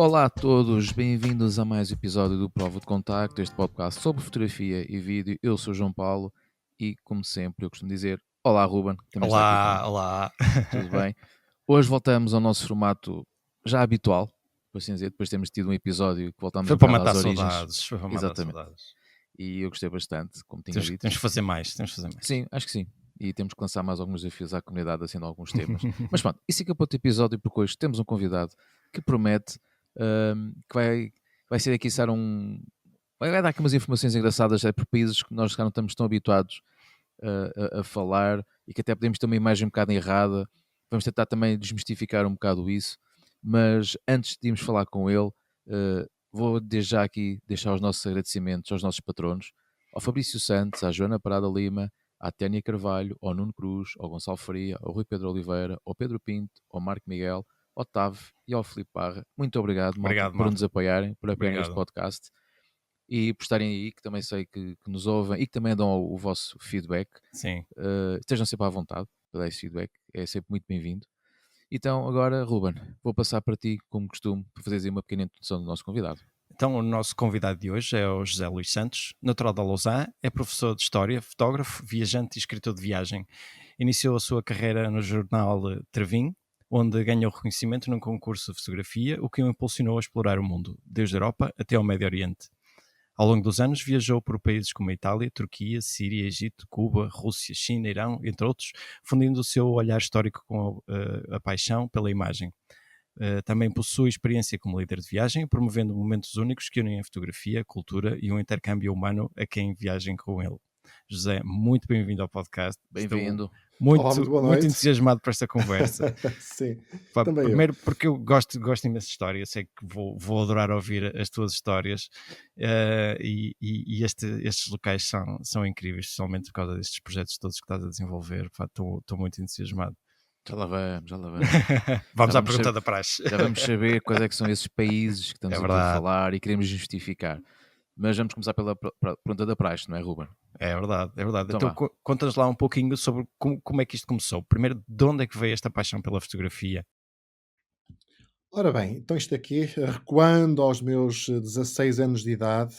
Olá a todos, bem-vindos a mais um episódio do Prova de Contacto, este podcast sobre fotografia e vídeo. Eu sou o João Paulo e, como sempre, eu costumo dizer olá Ruben, que também está aqui comigo. Olá. Tudo bem? Hoje voltamos ao nosso formato já habitual, por assim dizer, depois de termos tido um episódio que voltamos Foi um para bocado matar às origens. saudades. Foi para matar Exatamente. saudades. E eu gostei bastante, como tinha Temos, dito. temos que fazer mais. Sim, acho que sim. E temos que lançar mais alguns desafios à comunidade, assim, de alguns temas. Mas pronto, isso fica para outro episódio, porque hoje temos um convidado que promete que vai ser aqui vai dar aqui umas informações engraçadas por países que nós não estamos tão habituados a falar e que até podemos ter uma imagem um bocado errada. Vamos tentar também desmistificar um bocado isso. Mas antes de irmos falar com ele, vou desde já aqui deixar os nossos agradecimentos aos nossos patronos, ao Fabrício Santos, à Joana Parada Lima, à Tânia Carvalho, ao Nuno Cruz, ao Gonçalo Faria, ao Rui Pedro Oliveira, ao Pedro Pinto, ao Marco Miguel, ao Tave e ao Filipe Parra. Muito obrigado, malta, Obrigado, por malta. nos apoiarem, por apoiarem este Obrigado. podcast e por estarem aí, que também sei que nos ouvem e que também dão o vosso feedback. Sim. Estejam sempre à vontade para dar esse feedback, é sempre muito bem-vindo. Então, agora, Ruben, vou passar para ti, como costume, para fazeres aí uma pequena introdução do nosso convidado. Então, o nosso convidado de hoje é o José Luís Santos, natural da Lausanne, é professor de História, fotógrafo, viajante e escritor de viagem. Iniciou a sua carreira no jornal Trevin, onde ganhou reconhecimento num concurso de fotografia, o que o impulsionou a explorar o mundo, desde a Europa até ao Médio Oriente. Ao longo dos anos viajou por países como a Itália, Turquia, Síria, Egito, Cuba, Rússia, China, Irão, entre outros, fundindo o seu olhar histórico com a paixão pela imagem. Também possui experiência como líder de viagem, promovendo momentos únicos que unem a fotografia, a cultura e um intercâmbio humano a quem viajem com ele. José, muito bem-vindo ao podcast. Bem-vindo. Olá, muito boa noite. Entusiasmado por esta conversa. Sim, Pá, também primeiro porque eu gosto imenso de história, sei que vou adorar ouvir as tuas histórias e estes locais são incríveis, especialmente por causa destes projetos todos que estás a desenvolver. Estou muito entusiasmado. Já lá vamos. Vamos à pergunta da praxe. Já vamos saber quais é que são esses países que estamos aqui a falar e queremos justificar. Mas vamos começar pela pergunta da praxe, não é, Ruben? É verdade. Então conta-nos lá um pouquinho sobre como é que isto começou. Primeiro, de onde é que veio esta paixão pela fotografia? Ora bem, então isto aqui, recuando aos meus 16 anos de idade,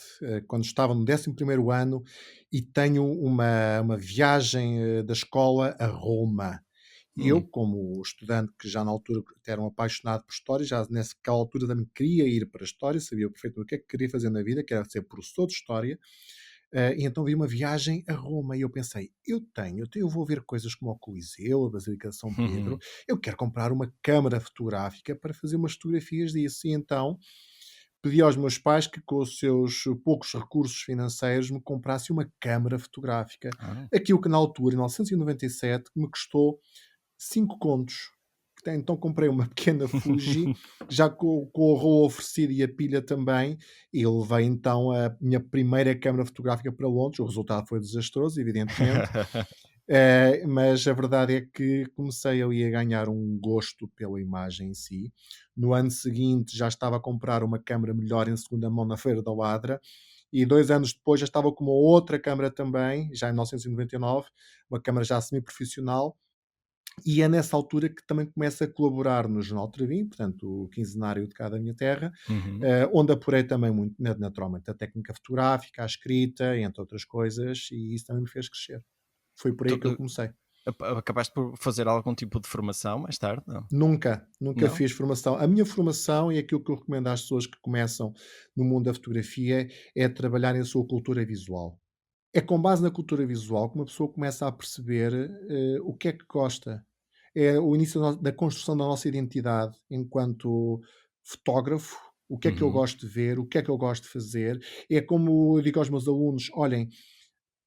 quando estava no 11º ano e tenho uma viagem da escola a Roma. E eu, como estudante que já na altura até era um apaixonado por história, já naquela altura também queria ir para a história, sabia perfeitamente o que é que queria fazer na vida, que era ser professor de história. E então vi uma viagem a Roma e eu pensei, eu vou ver coisas como o Coliseu, a Basílica de São Pedro, eu quero comprar uma câmara fotográfica para fazer umas fotografias disso. E então pedi aos meus pais que com os seus poucos recursos financeiros me comprasse uma câmara fotográfica. Aquilo que na altura, em 1997, me custou 5 contos. Então comprei uma pequena Fuji, já com o rolo oferecido e a pilha também, e levei então a minha primeira câmara fotográfica para Londres. O resultado foi desastroso, evidentemente, mas a verdade é que comecei ali a ganhar um gosto pela imagem em si. No ano seguinte já estava a comprar uma câmara melhor em segunda mão na Feira da Ladra, e 2 anos depois já estava com uma outra câmara também, já em 1999, uma câmara já semi-profissional. E é nessa altura que também começo a colaborar no Jornal Trevin, portanto, o quinzenário de cá da minha terra, onde apurei também muito, naturalmente, a técnica fotográfica, a escrita, entre outras coisas, e isso também me fez crescer. Foi por aí que eu comecei. Acabaste por fazer algum tipo de formação mais tarde? Não? Nunca Não? fiz formação. A minha formação, e aquilo que eu recomendo às pessoas que começam no mundo da fotografia, é trabalharem a sua cultura visual. É com base na cultura visual que uma pessoa começa a perceber o que é que gosta. É o início da construção da nossa identidade enquanto fotógrafo. O que é que eu gosto de ver, o que é que eu gosto de fazer. É como eu digo aos meus alunos: olhem,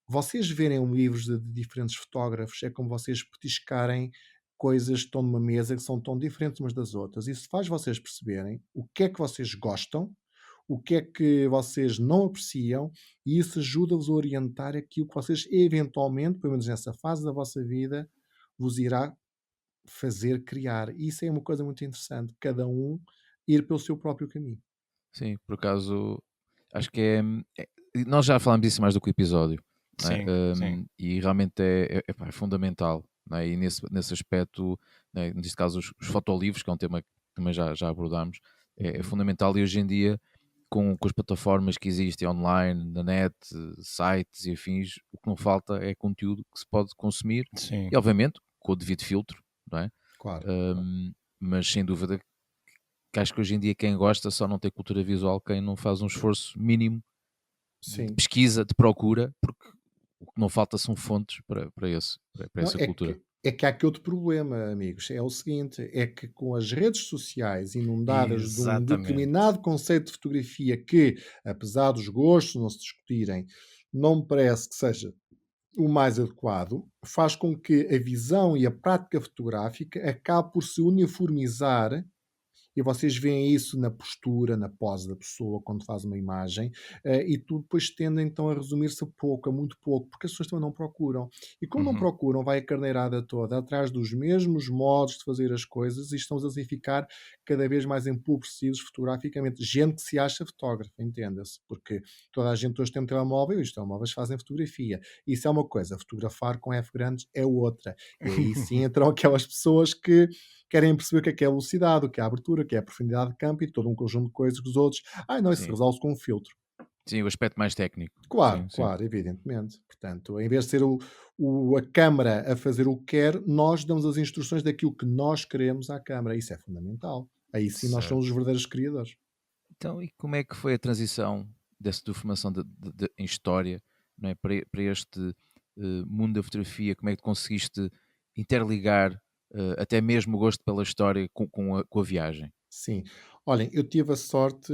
vocês verem livros de diferentes fotógrafos, é como vocês petiscarem coisas que estão numa mesa que são tão diferentes umas das outras. Isso faz vocês perceberem o que é que vocês gostam, o que é que vocês não apreciam, e isso ajuda-vos a orientar aquilo que vocês eventualmente, pelo menos nessa fase da vossa vida, vos irá fazer criar. E isso é uma coisa muito interessante, cada um ir pelo seu próprio caminho. Sim, por acaso, acho que nós já falámos disso mais do que o episódio, não é? Sim. E realmente é fundamental, não é? E nesse aspecto, não é? Neste caso, os fotolivros, que é um tema que também já abordámos, é fundamental, e hoje em dia, com as plataformas que existem online, na net, sites e afins, o que não falta é conteúdo que se pode consumir, Sim. e obviamente com o devido filtro, não é? Claro, Mas sem dúvida que acho que hoje em dia quem gosta só não tem cultura visual quem não faz um esforço mínimo de sim. pesquisa, de procura, porque o que não falta são fontes para Não, essa cultura. é que há aqui outro problema, amigos. É o seguinte: é que com as redes sociais inundadas de um Exatamente. determinado conceito de fotografia que, apesar dos gostos não se discutirem, não me parece que seja o mais adequado, faz com que a visão e a prática fotográfica acabe por se uniformizar, e vocês veem isso na postura, na pose da pessoa quando faz uma imagem, e tudo depois tende então a resumir-se a pouco, a muito pouco, porque as pessoas também não procuram. E como não Uhum. procuram, vai a carneirada toda atrás dos mesmos modos de fazer as coisas, e estamos assim a ficar cada vez mais empobrecidos fotograficamente. Gente que se acha fotógrafo, entenda-se, porque toda a gente hoje tem um telemóvel e os telemóveis fazem fotografia. Isso é uma coisa, fotografar com F grandes é outra. E aí sim entram aquelas pessoas que querem perceber o que é a velocidade, o que é a abertura, o que é a profundidade de campo e todo um conjunto de coisas que os outros. Não, isso Sim, resolve-se com um filtro. sim, o aspecto mais técnico. Claro, Sim, sim. claro, evidentemente. Portanto, em vez de ser a câmara a fazer o que quer, nós damos as instruções daquilo que nós queremos à câmara. Isso é fundamental. Aí sim nós somos os Certo. verdadeiros criadores. Então, e como é que foi a transição dessa tua formação em História, não é, para este mundo da fotografia? Como é que tu conseguiste interligar até mesmo o gosto pela história com a viagem? Sim. Olhem, eu tive a sorte,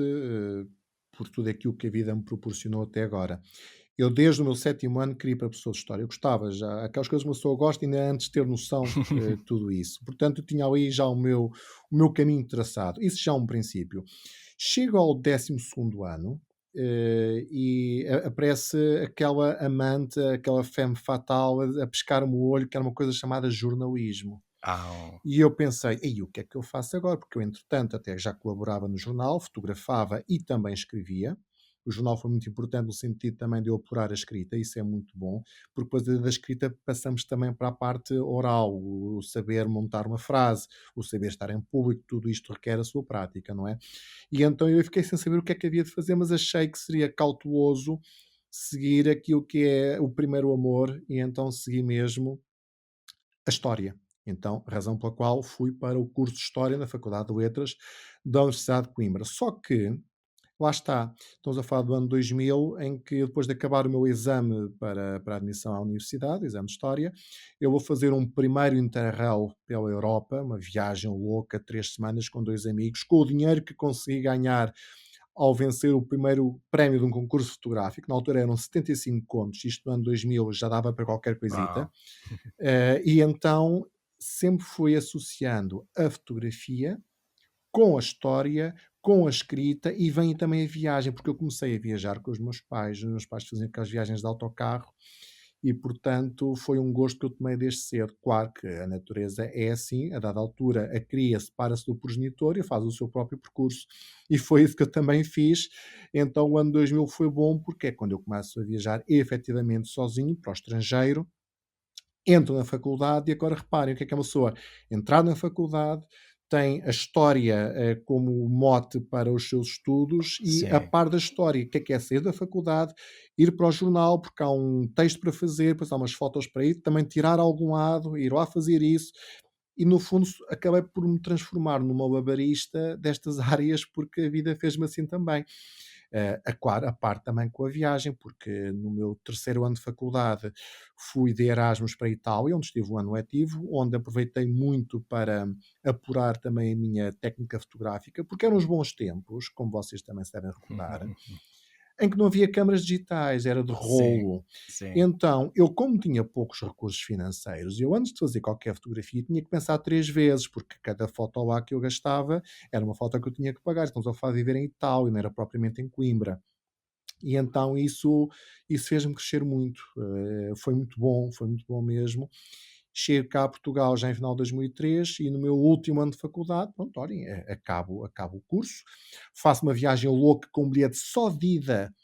por tudo aquilo que a vida me proporcionou até agora. Eu, desde o meu sétimo ano, queria ir para professor de História. Eu gostava já, aquelas coisas que uma pessoa gosta, ainda antes de ter noção de tudo isso. Portanto, eu tinha ali já o meu caminho traçado. Isso já é um princípio. Chego ao 12º ano, e aparece aquela amante, aquela femme fatale a pescar-me o olho, que era uma coisa chamada jornalismo. Ah, E eu pensei: "Ei, o que é que eu faço agora?" Porque eu, entretanto, até já colaborava no jornal, fotografava e também escrevia. O jornal foi muito importante no sentido também de eu apurar a escrita, isso é muito bom, porque depois da escrita passamos também para a parte oral, o saber montar uma frase, o saber estar em público, tudo isto requer a sua prática, não é? E então eu fiquei sem saber o que é que havia de fazer, mas achei que seria cauteloso seguir aquilo que é o primeiro amor, e então segui mesmo a História. Então, razão pela qual fui para o curso de História na Faculdade de Letras da Universidade de Coimbra. Só que, lá está, estamos a falar do ano 2000, em que depois de acabar o meu exame para a admissão à universidade, o exame de História, eu vou fazer um primeiro Interrail pela Europa, uma viagem louca, 3 semanas, com dois amigos, com o dinheiro que consegui ganhar ao vencer o primeiro prémio de um concurso fotográfico. Na altura eram 75 contos, isto no ano 2000 já dava para qualquer coisita. uau. E então sempre fui associando a fotografia com a história, com a escrita, e vem também a viagem, porque eu comecei a viajar com os meus pais faziam aquelas viagens de autocarro, e portanto foi um gosto que eu tomei desde cedo. Claro que a natureza é assim, a dada altura a cria separa-se do progenitor e faz o seu próprio percurso, e foi isso que eu também fiz. Então o ano 2000 foi bom, porque é quando eu começo a viajar efetivamente sozinho para o estrangeiro, entro na faculdade. E agora reparem o que é uma pessoa entrar na faculdade, tem a história como mote para os seus estudos, e a Sim. par da história, o que é sair da faculdade, ir para o jornal, porque há um texto para fazer, depois há umas fotos para ir, também tirar algum lado, ir lá fazer isso, e no fundo acabei por me transformar numa labarista destas áreas, porque a vida fez-me assim também. A par também com a viagem, porque no meu terceiro ano de faculdade fui de Erasmus para a Itália, onde estive um ano letivo, onde aproveitei muito para apurar também a minha técnica fotográfica, porque eram os bons tempos, como vocês também se devem recordar, em que não havia câmaras digitais, era de Sim, rolo. sim. Então, eu, como tinha poucos recursos financeiros, eu, antes de fazer qualquer fotografia, tinha que pensar 3 vezes, porque cada foto lá que eu gastava era uma foto que eu tinha que pagar. Estamos a falar de viver em Itália, não era propriamente em Coimbra. E então isso fez-me crescer muito. Foi muito bom mesmo. Chego cá a Portugal já em final de 2003, e no meu último ano de faculdade, pronto, olhem, acabo o curso, faço uma viagem louca com um bilhete só de ida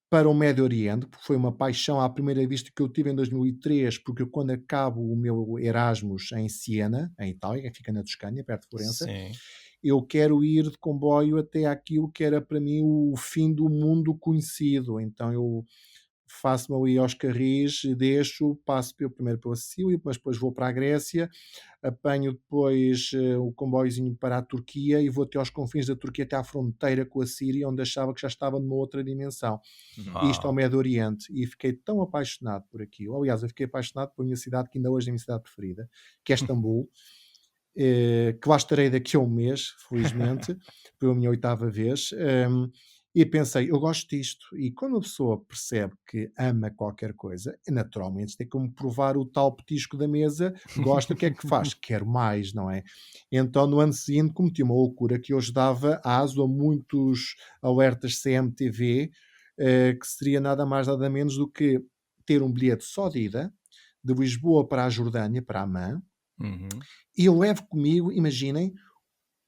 para o Médio Oriente, porque foi uma paixão à primeira vista que eu tive em 2003, porque eu, quando acabo o meu Erasmus em Siena, em Itália, que fica na Toscânia, perto de Florença, Sim. eu quero ir de comboio até aquilo que era para mim o fim do mundo conhecido. Então eu faço-me ali aos Carris, deixo, passo primeiro pela Sicília, mas depois vou para a Grécia, apanho depois o comboiozinho para a Turquia e vou até aos confins da Turquia, até à fronteira com a Síria, onde achava que já estava numa outra dimensão. E isto ao Uau. Médio Oriente. E fiquei tão apaixonado por aquilo. Aliás, eu fiquei apaixonado pela minha cidade, que ainda hoje é a minha cidade preferida, que é Istambul, que lá estarei daqui a um mês, felizmente, pela minha 8ª vez. E pensei, eu gosto disto. E quando a pessoa percebe que ama qualquer coisa, naturalmente tem como provar o tal petisco da mesa, gosta, o que é que faz? Quero mais, não é? Então, no ano seguinte, cometi uma loucura que hoje dava aso a muitos alertas CMTV, que seria nada mais, nada menos do que ter um bilhete só de ida, de Lisboa para a Jordânia, para Amã, Uhum. e eu levo comigo, imaginem,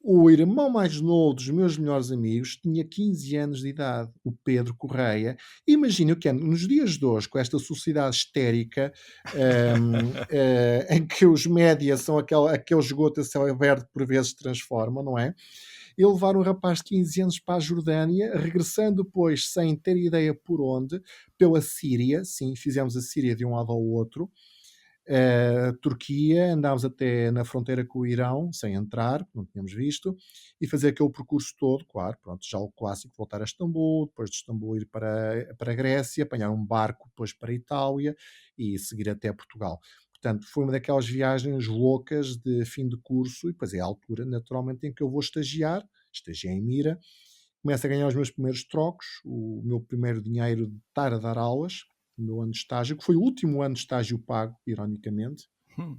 o irmão mais novo dos meus melhores amigos tinha 15 anos de idade, o Pedro Correia. Imaginem o que é, nos dias de hoje, com esta sociedade histérica, em que os médias são aquele esgoto a céu aberto que por vezes transformam, não é? E levar um rapaz de 15 anos para a Jordânia, regressando depois sem ter ideia por onde, pela Síria, sim, fizemos a Síria de um lado ao outro, Turquia, andámos até na fronteira com o Irão, sem entrar, não tínhamos visto, e fazer aquele percurso todo, claro, pronto, já o clássico, voltar a Istambul, depois de Istambul ir para a Grécia, apanhar um barco depois para a Itália e seguir até Portugal. Portanto, foi uma daquelas viagens loucas de fim de curso, e depois é a altura, naturalmente, em que eu vou estagiar, estagiei em Mira, começo a ganhar os meus primeiros trocos, o meu primeiro dinheiro de estar a dar aulas, no meu ano de estágio, que foi o último ano de estágio pago, ironicamente, Hum.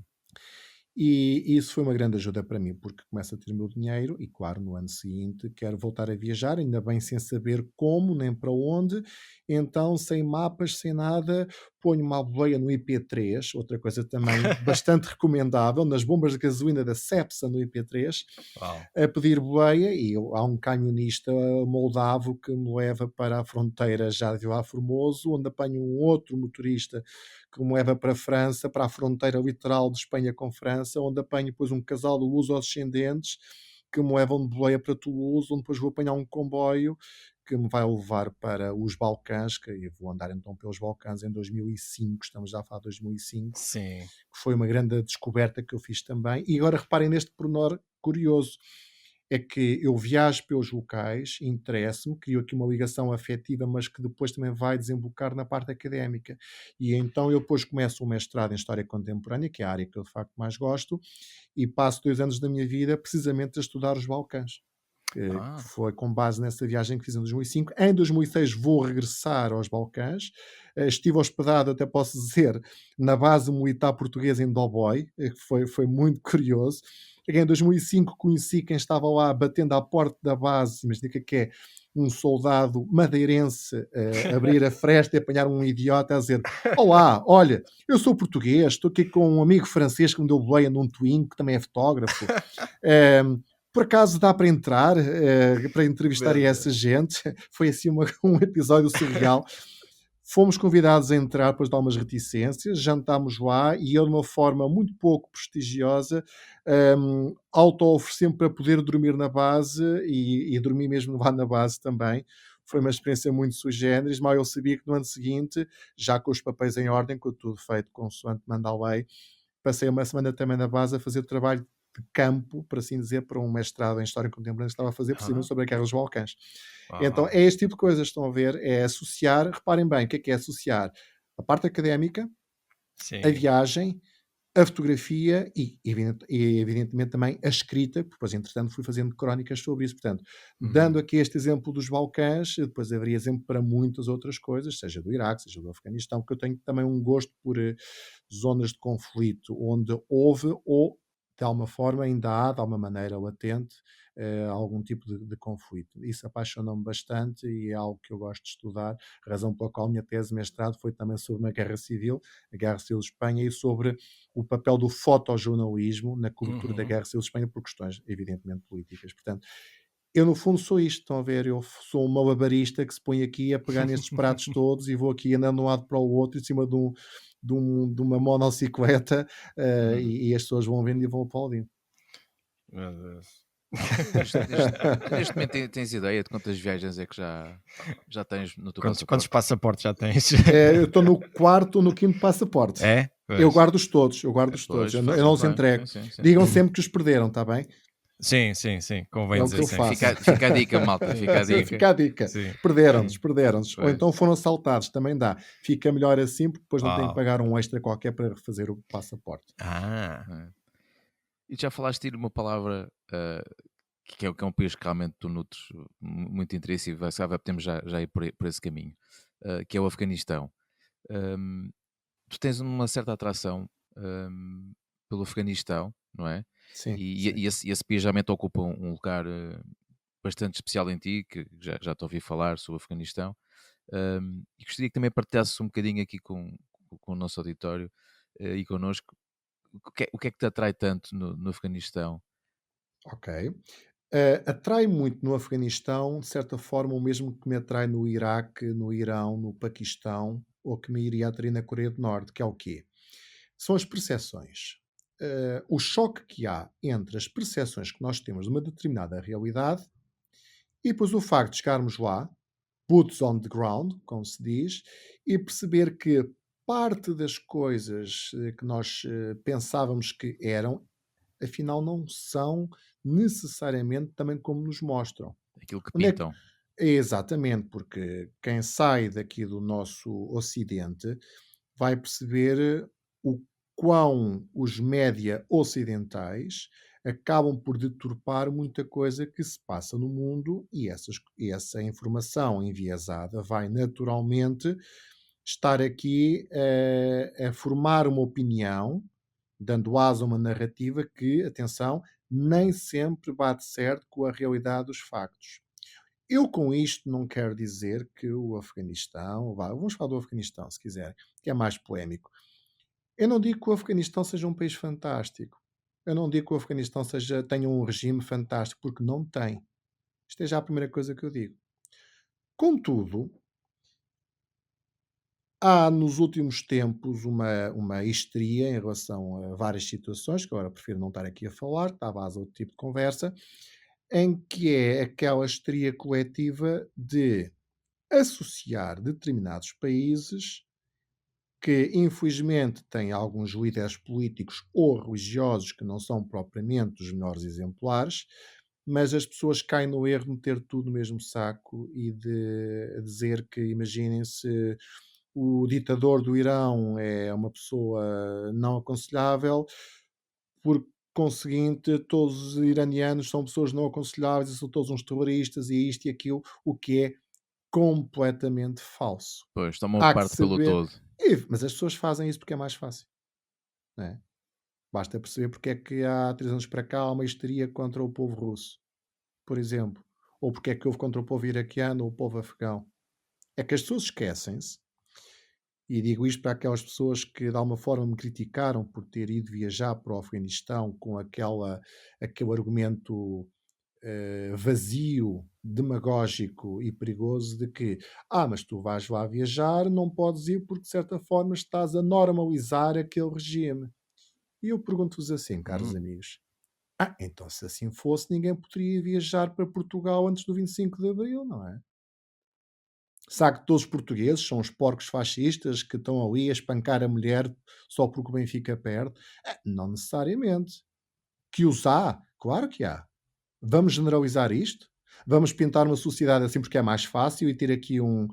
e isso foi uma grande ajuda para mim, porque começo a ter o meu dinheiro e, claro, no ano seguinte quero voltar a viajar, ainda bem sem saber como, nem para onde, então sem mapas, sem nada, ponho uma boleia no IP3, outra coisa também bastante recomendável, nas bombas de gasolina da Cepsa no IP3, Uau. a pedir boleia, e há um camionista moldavo que me leva para a fronteira já de Vila Formoso, onde apanho um outro motorista que me leva para a França, para a fronteira literal de Espanha com França, onde apanho depois um casal de luso-descendentes que me levam de boleia para Toulouse, onde depois vou apanhar um comboio que me vai levar para os Balcãs, que eu vou andar então pelos Balcãs em 2005, estamos já a falar de 2005, Sim. que foi uma grande descoberta que eu fiz também. E agora reparem neste pormenor curioso, é que eu viajo pelos locais, interesso-me, crio aqui uma ligação afetiva, mas que depois também vai desembocar na parte académica. E então eu depois começo o mestrado em História Contemporânea, que é a área que eu de facto mais gosto, e passo 2 anos da minha vida precisamente a estudar os Balcãs. Que Ah. foi com base nessa viagem que fiz em 2005. Em 2006 vou regressar aos Balcãs. Estive hospedado, até posso dizer, na base militar portuguesa em Doboj, que foi muito curioso. Em 2005 conheci quem estava lá batendo à porta da base, imagina o que é um soldado madeirense abrir a fresta e apanhar um idiota a dizer: Olá, olha, eu sou português, estou aqui com um amigo francês que me deu boleia num twin, que também é fotógrafo. Por acaso dá para entrar, para entrevistar Meu essa Deus. gente? Foi assim um episódio surreal. Fomos convidados a entrar depois de algumas reticências, jantámos lá e eu, de uma forma muito pouco prestigiosa, auto-ofereci-me para poder dormir na base e dormi mesmo lá na base também. Foi uma experiência muito sui generis, mal eu sabia que no ano seguinte, já com os papéis em ordem, com tudo feito consoante manda a lei, passei uma semana também na base a fazer trabalho de campo, por assim dizer, para um mestrado em História Contemporânea que estava a fazer precisamente Ah. sobre a Guerra dos Balcãs. Então Uau. é este tipo de coisas, estão a ver, é associar, reparem bem, o que é associar a parte académica, a Sim. viagem, a fotografia e evidentemente também a escrita, porque depois entretanto fui fazendo crónicas sobre isso, portanto, dando Uhum. aqui este exemplo dos Balcãs, depois haveria exemplo para muitas outras coisas, seja do Iraque, seja do Afeganistão, porque eu tenho também um gosto por zonas de conflito onde houve ou de alguma forma ainda há, de alguma maneira latente, algum tipo de conflito. Isso apaixona-me bastante e é algo que eu gosto de estudar, razão pela qual a minha tese de mestrado foi também sobre uma guerra civil, a Guerra Civil de Espanha, e sobre o papel do fotojornalismo na cobertura da Uhum. Guerra Civil de Espanha por questões, evidentemente, políticas. Portanto, eu no fundo sou isto, estão a ver? Eu sou um malabarista que se põe aqui a pegar nestes pratos todos e vou aqui andando de um lado para o outro em cima de uma monocicleta Uhum. e as pessoas vão vendo e vão aplaudindo. Meu Deus. Neste momento tens ideia de quantas viagens é que já tens no teu Quantos passaporte? passaportes já tens? Eu estou no quarto ou no quinto passaporte. É? Eu Pois. guardo-os todos, eu guardo-os todos. Pois, Eu faz não muito os bem. entrego. Sim, sim, sim. Digam sempre que os perderam, está bem? Sim, convém É o dizer que eu sempre. faço. Fica a dica, malta, fica a dica. Fica a dica. Sim. Perderam-nos, Sim, perderam-nos. Ou pois. então foram assaltados, também dá. Fica melhor assim, porque depois não têm que Uau. pagar um extra qualquer para refazer o passaporte. Ah, É. E já falaste de uma palavra que é um país que realmente tu nutres muito interesse e sabe, podemos já ir por esse caminho, que é o Afeganistão. Hum, Tu tens uma certa atração pelo Afeganistão, não é? Sim, E, sim. e esse país realmente ocupa um lugar bastante especial em ti, que já te ouvi falar sobre o Afeganistão. E gostaria que também partilhasses um bocadinho aqui com o nosso auditório e connosco o que é que te atrai tanto no Afeganistão? Ok. Atrai muito no Afeganistão, de certa forma, o mesmo que me atrai no Iraque, no Irão, no Paquistão, ou que me iria atrair na Coreia do Norte, que é o quê? São as percepções. O choque que há entre as percepções que nós temos de uma determinada realidade e depois o facto de chegarmos lá, boots on the ground, como se diz, e perceber que parte das coisas que nós pensávamos que eram, afinal não são necessariamente também como nos mostram. Aquilo que Onde é que pintam. exatamente, porque quem sai daqui do nosso Ocidente vai perceber o quão os média ocidentais acabam por deturpar muita coisa que se passa no mundo e essa informação enviesada vai naturalmente estar aqui a formar uma opinião, dando asa a uma narrativa que, atenção, nem sempre bate certo com a realidade dos factos. Eu com isto não quero dizer que o Afeganistão, vamos falar do Afeganistão se quiser, que é mais polémico. Eu não digo que o Afeganistão seja um país fantástico. Eu não digo que o Afeganistão tenha um regime fantástico, porque não tem. Isto é já a primeira coisa que eu digo. Contudo, há nos últimos tempos uma histeria em relação a várias situações, que agora prefiro não estar aqui a falar, está à base de outro tipo de conversa, em que é aquela histeria coletiva de associar determinados países que, infelizmente, têm alguns líderes políticos ou religiosos que não são propriamente os melhores exemplares, mas as pessoas caem no erro de meter tudo no mesmo saco e de dizer que, imaginem se o ditador do Irão é uma pessoa não aconselhável, por conseguinte, todos os iranianos são pessoas não aconselháveis e são todos uns terroristas e isto e aquilo, o que é completamente falso. Pois, toma uma Há que parte pelo saber, todo. mas as pessoas fazem isso porque é mais fácil, não é? Basta perceber porque é que há 3 anos para cá há uma histeria contra o povo russo, por exemplo, ou porque é que houve contra o povo iraquiano ou o povo afegão. É que as pessoas esquecem-se, e digo isto para aquelas pessoas que de alguma forma me criticaram por ter ido viajar para o Afeganistão com aquele argumento vazio, demagógico e perigoso de que, mas tu vais lá viajar, não podes ir porque de certa forma estás a normalizar aquele regime. E eu pergunto-vos assim, caros hum, amigos, então se assim fosse, ninguém poderia viajar para Portugal antes do 25 de Abril, não é? Será que todos os portugueses são os porcos fascistas que estão ali a espancar a mulher só porque o Benfica perde? Não necessariamente. Que os há? Claro que há. Vamos generalizar isto? Vamos pintar uma sociedade assim porque é mais fácil e ter aqui um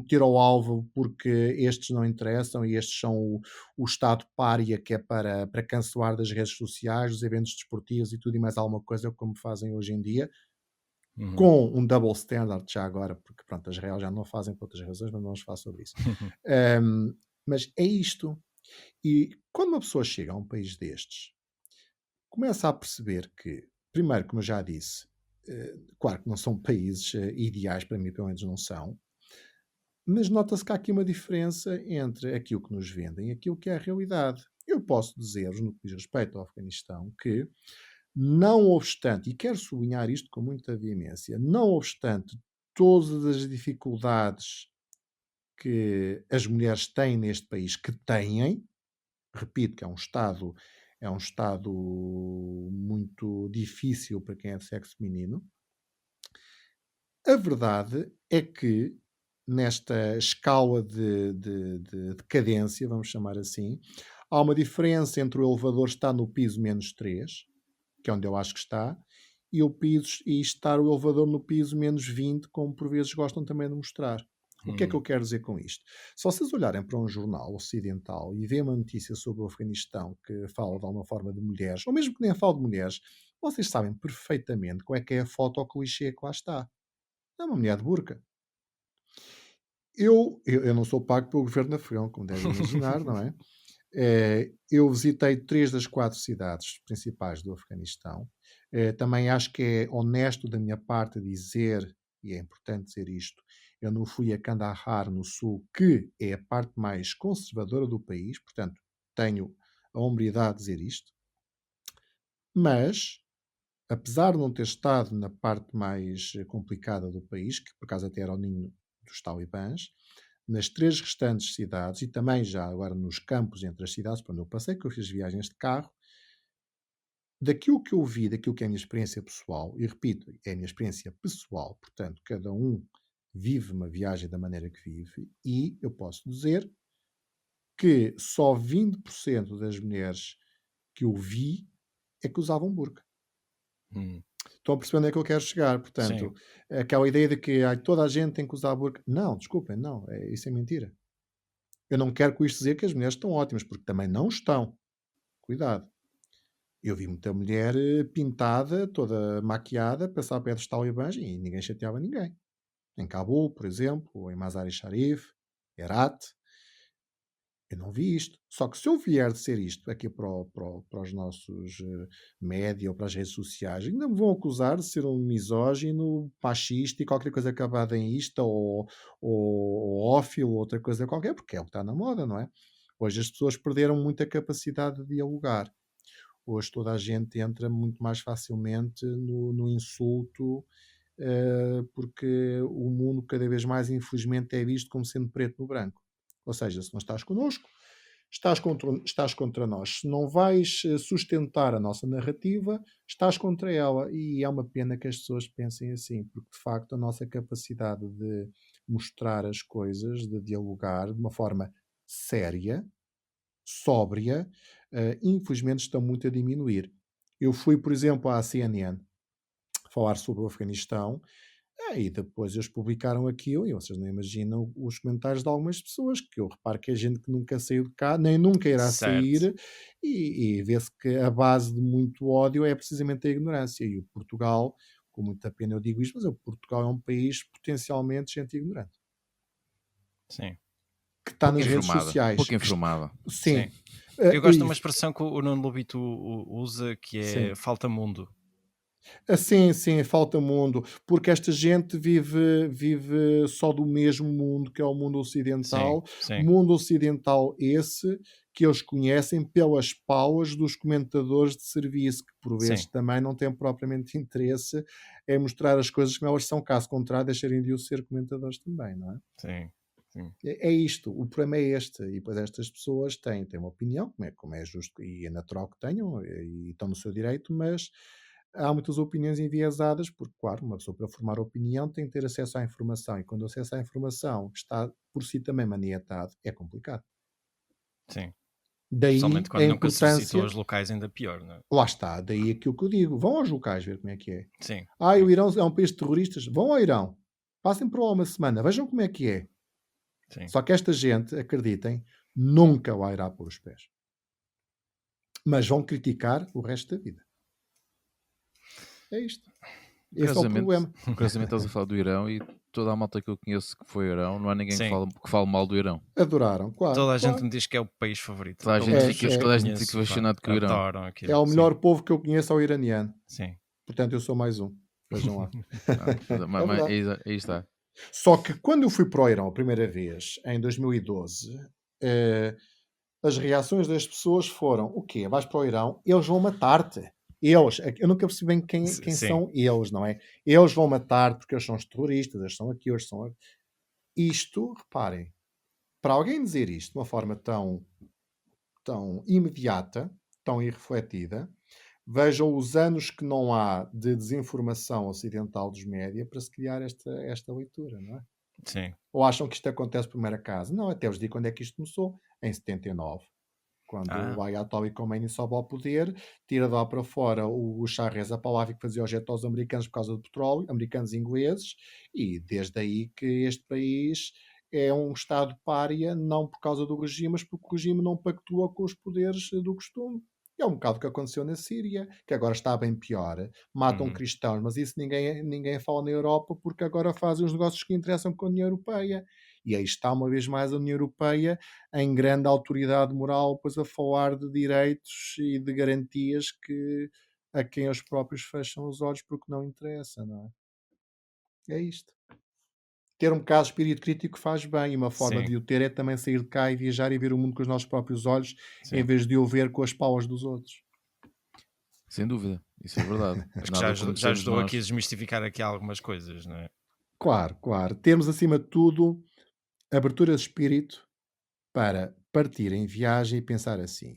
tiro ao alvo porque estes não interessam e estes são o Estado pária que é para cancelar das redes sociais, dos eventos desportivos e tudo e mais alguma coisa como fazem hoje em dia, uhum. com um double standard já agora, porque pronto, as reais já não fazem por outras razões, mas não vamos falar sobre isso. Ahm, mas é isto. E quando uma pessoa chega a um país destes, começa a perceber que, primeiro, como eu já disse, claro que não são países ideais, para mim, pelo menos não são, mas nota-se que há aqui uma diferença entre aquilo que nos vendem e aquilo que é a realidade. Eu posso dizer-vos, no que diz respeito ao Afeganistão, que, não obstante, e quero sublinhar isto com muita veemência, não obstante todas as dificuldades que as mulheres têm neste país, que têm, repito que é um Estado é um estado muito difícil para quem é de sexo feminino. A verdade é que, nesta escala de decadência, vamos chamar assim, há uma diferença entre o elevador estar no piso -3, que é onde eu acho que está, e estar o elevador no piso -20, como por vezes gostam também de mostrar. O que é que eu Hum, quero dizer com isto? Se vocês olharem para um jornal ocidental e veem uma notícia sobre o Afeganistão que fala de alguma forma de mulheres, ou mesmo que nem fale de mulheres, vocês sabem perfeitamente qual é que é a foto ou clichê que lá está. É uma mulher de burca. Eu não sou pago pelo governo afegão, como devem imaginar, não é? Eu visitei 3 das 4 cidades principais do Afeganistão. Também acho que é honesto da minha parte dizer, e é importante dizer isto, eu não fui a Kandahar, no sul, que é a parte mais conservadora do país, portanto, tenho a hombridade de dizer isto, mas, apesar de não ter estado na parte mais complicada do país, que por acaso até era o ninho dos talibãs, nas 3 restantes cidades e também já agora nos campos entre as cidades por onde eu passei, que eu fiz viagens de carro, daquilo que eu vi, daquilo que é a minha experiência pessoal, e repito, é a minha experiência pessoal, portanto, cada um vive uma viagem da maneira que vive, e eu posso dizer que só 20% das mulheres que eu vi é que usavam burca. hum, Estão a perceber onde é que eu quero chegar? sim, Portanto, aquela ideia de que ai, toda a gente tem que usar burca. Não, desculpem, não, isso é mentira. Eu não quero com isto dizer que as mulheres estão ótimas, porque também não estão. Cuidado. Eu vi muita mulher pintada, toda maquiada, passar perto dos talibãs e ninguém chateava ninguém. Em Cabul, por exemplo, ou em Mazar-e-Sharif, Herat, eu não vi isto. Só que se eu vier de ser isto aqui para os nossos média ou para as redes sociais, ainda me vão acusar de ser um misógino, machista e qualquer coisa acabada em isto, ou ófilo, ou outra coisa qualquer, porque é o que está na moda, não é? Hoje as pessoas perderam muita capacidade de dialogar. Hoje toda a gente entra muito mais facilmente no insulto, porque o mundo cada vez mais, infelizmente, é visto como sendo preto no branco. Ou seja, se não estás connosco, estás contra nós. Se não vais sustentar a nossa narrativa, estás contra ela. E é uma pena que as pessoas pensem assim, porque de facto a nossa capacidade de mostrar as coisas, de dialogar de uma forma séria, sóbria, infelizmente estão muito a diminuir. Eu fui, por exemplo, à CNN falar sobre o Afeganistão, e depois eles publicaram aquilo e vocês não imaginam os comentários de algumas pessoas, que eu reparo que é gente que nunca saiu de cá, nem nunca irá certo, sair, e vê-se que a base de muito ódio é precisamente a ignorância. E o Portugal, com muita pena eu digo isto, mas o Portugal é um país potencialmente gente ignorante, sim, que está nas redes sociais. Pouco informada. sim. Sim, Eu gosto de uma isso, expressão que o Nuno Lobito usa, que é sim. falta mundo. Sim, sim, falta mundo, porque esta gente vive só do mesmo mundo, que é o Sim, sim, mundo ocidental esse que eles conhecem pelas paulas dos comentadores de serviço, que por vezes sim, também não têm propriamente interesse em mostrar as coisas como elas são, caso contrário deixarem de o ser comentadores também, não é? sim, sim, É isto, o problema é este, e depois estas pessoas têm uma opinião, como é justo e é natural que tenham, e estão no seu direito, mas há muitas opiniões enviesadas, porque, claro, uma pessoa para formar opinião tem que ter acesso à informação, e quando o acesso à informação está por si também maniatado, é complicado. sim. Daí Especialmente a quando nunca se visitou importância, os locais, ainda pior, não é? lá está, daí aquilo que eu digo, vão aos locais ver como é que é. Sim, O sim, Irão é um país de terroristas, vão ao Irão, passem por lá uma semana, vejam como é que é. sim. Só que esta gente, acreditem, nunca lá irá pôr os pés. Mas vão criticar o resto da vida. É isto. Esse é o Curiosamente, problema. curiosamente estás a falar do Irão e toda a malta que eu conheço que foi ao Irão, não há ninguém Sim. que fale mal do Irão. Adoraram, claro, Toda a gente claro. me diz que é o país favorito. Toda a gente Todos os fica, que toda a gente conheço, fica fascinado com o Irão. adoram É aquilo. o Sim, melhor povo que eu conheço, é o iraniano. sim, Portanto, eu sou mais um. Vejam lá. É Mas verdade. aí está. Só que quando eu fui para o Irão a primeira vez, em 2012, eh, as reações das pessoas foram: o quê? Vais para o Irão? Eles vão matar-te. Eles, eu nunca percebi bem quem sim, são eles, não é? Eles vão matar-te porque eles são os terroristas, eles são aqui, eles são. Isto, reparem, para alguém dizer isto de uma forma tão imediata, tão irrefletida. Vejam os anos que não há de desinformação ocidental dos média para se criar esta leitura, não é? Sim. Ou acham que isto acontece por mero acaso? Não, até vos digo quando é que isto começou. Em 79, quando o Ah, Ayatollah Khomeini sobe ao poder, tira de lá para fora o Shah Reza Pahlavi, que fazia o jeito aos americanos por causa do petróleo, americanos e ingleses, e desde aí que este país é um Estado pária, não por causa do regime, mas porque o regime não pactua com os poderes do costume. É um bocado o que aconteceu na Síria, que agora está bem pior. Matam uhum, cristãos, mas isso ninguém fala na Europa porque agora fazem os negócios que interessam com a União Europeia. E aí está uma vez mais a União Europeia em grande autoridade moral, pois a falar de direitos e de garantias que a quem eles próprios fecham os olhos porque não interessa, não é? É isto. Ter um bocado de espírito crítico faz bem e uma forma sim, de o ter é também sair de cá e viajar e ver o mundo com os nossos próprios olhos em sim. vez de o ver com as palas dos outros. Sem dúvida, isso é verdade. Acho que Nada como já sermos ajudou aqui a nós. desmistificar aqui algumas coisas, não é? Claro, claro. Temos acima de tudo abertura de espírito para partir em viagem e pensar assim: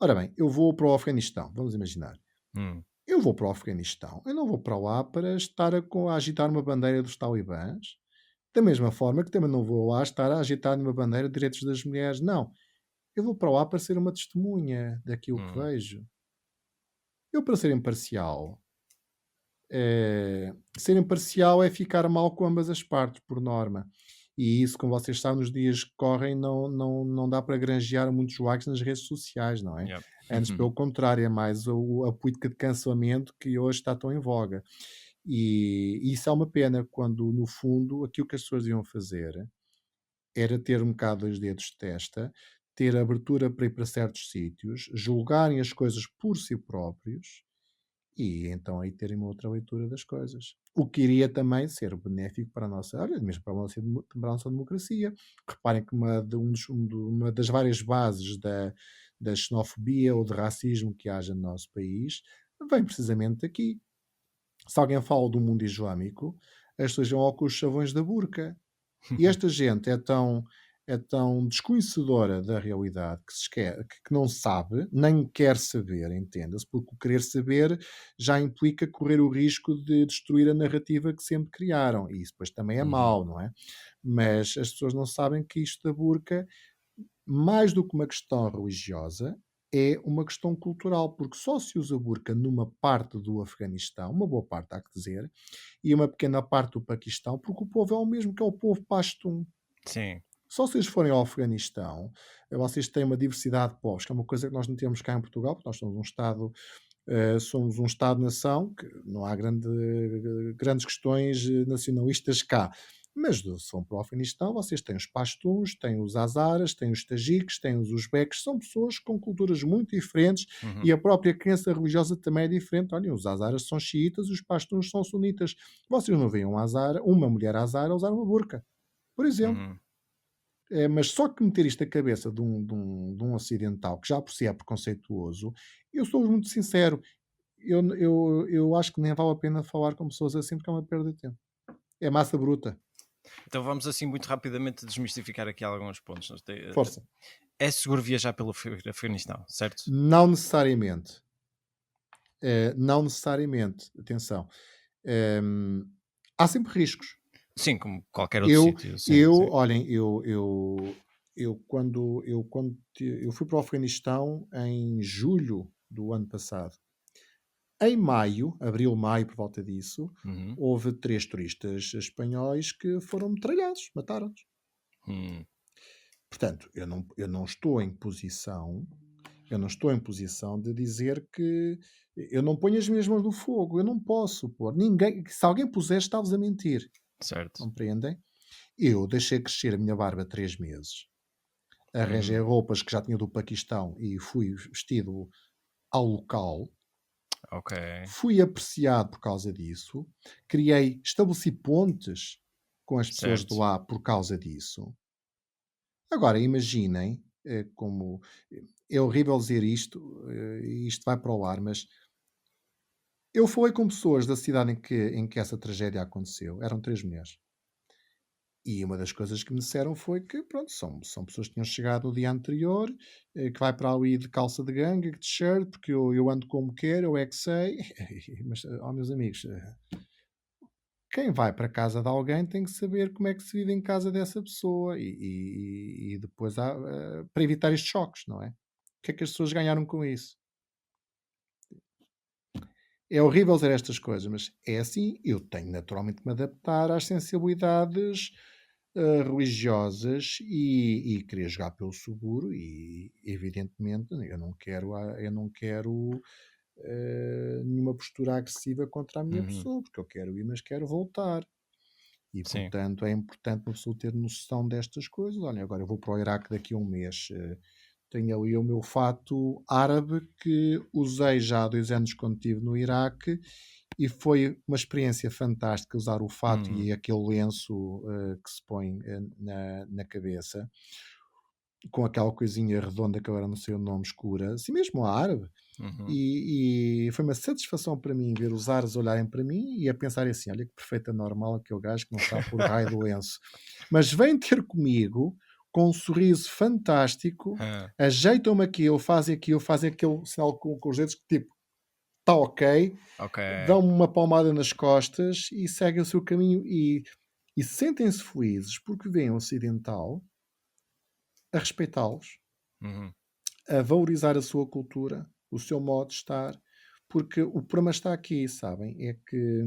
ora bem, eu vou para o Afeganistão, vamos imaginar. Hum, Eu vou para o Afeganistão, eu não vou para lá para estar a agitar uma bandeira dos talibãs, da mesma forma que também não vou lá estar a agitar uma bandeira de direitos das mulheres, não. Eu vou para lá para ser uma testemunha daquilo que hum, vejo. Eu, para ser imparcial é ficar mal com ambas as partes, por norma. E isso, como vocês sabem, nos dias que correm, não dá para granjear muitos likes nas redes sociais, não é? yeah. Antes, pelo contrário, é mais a política de cancelamento que hoje está tão em voga. E isso é uma pena, quando, no fundo, aquilo que as pessoas iam fazer era ter um bocado os dedos de testa, ter abertura para ir para certos sítios, julgarem as coisas por si próprios e então aí terem uma outra leitura das coisas. O que iria também ser benéfico para a nossa, olha, mesmo para a nossa democracia. Reparem que uma das várias bases da xenofobia ou de racismo que haja no nosso país vem precisamente daqui. Se alguém fala do mundo islâmico, as pessoas vão ao com os chavões da burca. E esta gente é tão desconhecedora da realidade que se esquece, que não sabe, nem quer saber, entenda-se, porque o querer saber já implica correr o risco de destruir a narrativa que sempre criaram. E isso depois também é Uhum, mau, não é? Mas as pessoas não sabem que isto da burca, mais do que uma questão religiosa, é uma questão cultural, porque só se usa burca numa parte do Afeganistão, uma boa parte há que dizer, e uma pequena parte do Paquistão, porque o povo é o mesmo, que é o povo pashtun. sim, Só se vocês forem ao Afeganistão, vocês têm uma diversidade de povos, que é uma coisa que nós não temos cá em Portugal, porque nós somos um Estado-nação, que não há grandes questões nacionalistas cá. Mas se vão para o Afeganistão, vocês têm os pastuns, têm os azaras, têm os tajiques, têm os uzbeques, são pessoas com culturas muito diferentes uhum, e a própria crença religiosa também é diferente. Olhem, os azaras são xiitas e os pastuns são sunitas. Vocês não veem uma mulher azara usar uma burca, por exemplo. uhum. Mas só que meter isto na cabeça de um ocidental, que já por si é preconceituoso, eu sou muito sincero, eu acho que nem vale a pena falar com pessoas assim, porque é uma perda de tempo. É massa bruta. Então vamos assim muito rapidamente desmistificar aqui alguns pontos. Força. É seguro viajar pelo Afeganistão, certo? Não necessariamente. Não necessariamente. Atenção. Hum, há sempre riscos. Sim, como qualquer outro Eu sítio, sim, eu sim. olhem, eu fui para o Afeganistão em julho do ano passado. Em maio, abril, maio, por volta disso, Uhum, houve 3 turistas espanhóis que foram metralhados, mataram-nos. hum, Portanto, eu não estou em posição de dizer que eu não ponho as minhas mãos no fogo, eu não posso pôr. Ninguém, se alguém puser, está-vos a mentir. certo. Compreendem? Eu deixei crescer a minha barba 3 meses, arranjei Uhum, roupas que já tinha do Paquistão e fui vestido ao local. ok, Fui apreciado por causa disso, estabeleci pontes com as pessoas de certo. lá por causa disso. Agora imaginem, como é horrível dizer isto, e isto vai para o ar, mas eu falei com pessoas da cidade em que essa tragédia aconteceu, eram 3 mulheres, E uma das coisas que me disseram foi que, pronto, são pessoas que tinham chegado no dia anterior, que vai para ali de calça de ganga, de t-shirt, porque eu ando como quero, eu é que sei. Mas, meus amigos, quem vai para a casa de alguém tem que saber como é que se vive em casa dessa pessoa e depois há, para evitar estes choques, não é? O que é que as pessoas ganharam com isso? É horrível dizer estas coisas, mas é assim. Eu tenho naturalmente que me adaptar às sensibilidades religiosas e querer jogar pelo seguro e evidentemente eu não quero nenhuma postura agressiva contra a minha Uhum. pessoa, porque eu quero ir, mas quero voltar. E, Sim. portanto, é importante uma pessoa ter noção destas coisas. Olha, agora eu vou para o Iraque daqui a um mês. Tenho ali o meu fato árabe que usei já há 2 anos quando estive no Iraque e foi uma experiência fantástica usar o fato Uhum. e aquele lenço que se põe na cabeça, com aquela coisinha redonda que agora não sei o nome, escura, assim mesmo árabe. Uhum. E foi uma satisfação para mim ver os árabes olharem para mim e a pensar assim: olha que perfeita normal aquele gajo que não sabe por raio do lenço. Mas vem ter comigo com um sorriso fantástico, Hã. ajeitam-me aquilo, fazem aquele sinal com os dedos que tipo, está ok, Ok. dão-me uma palmada nas costas e seguem o seu caminho e sentem-se felizes porque veem o ocidental a respeitá-los, Uhum. a valorizar a sua cultura, o seu modo de estar, porque o problema está aqui, sabem? É que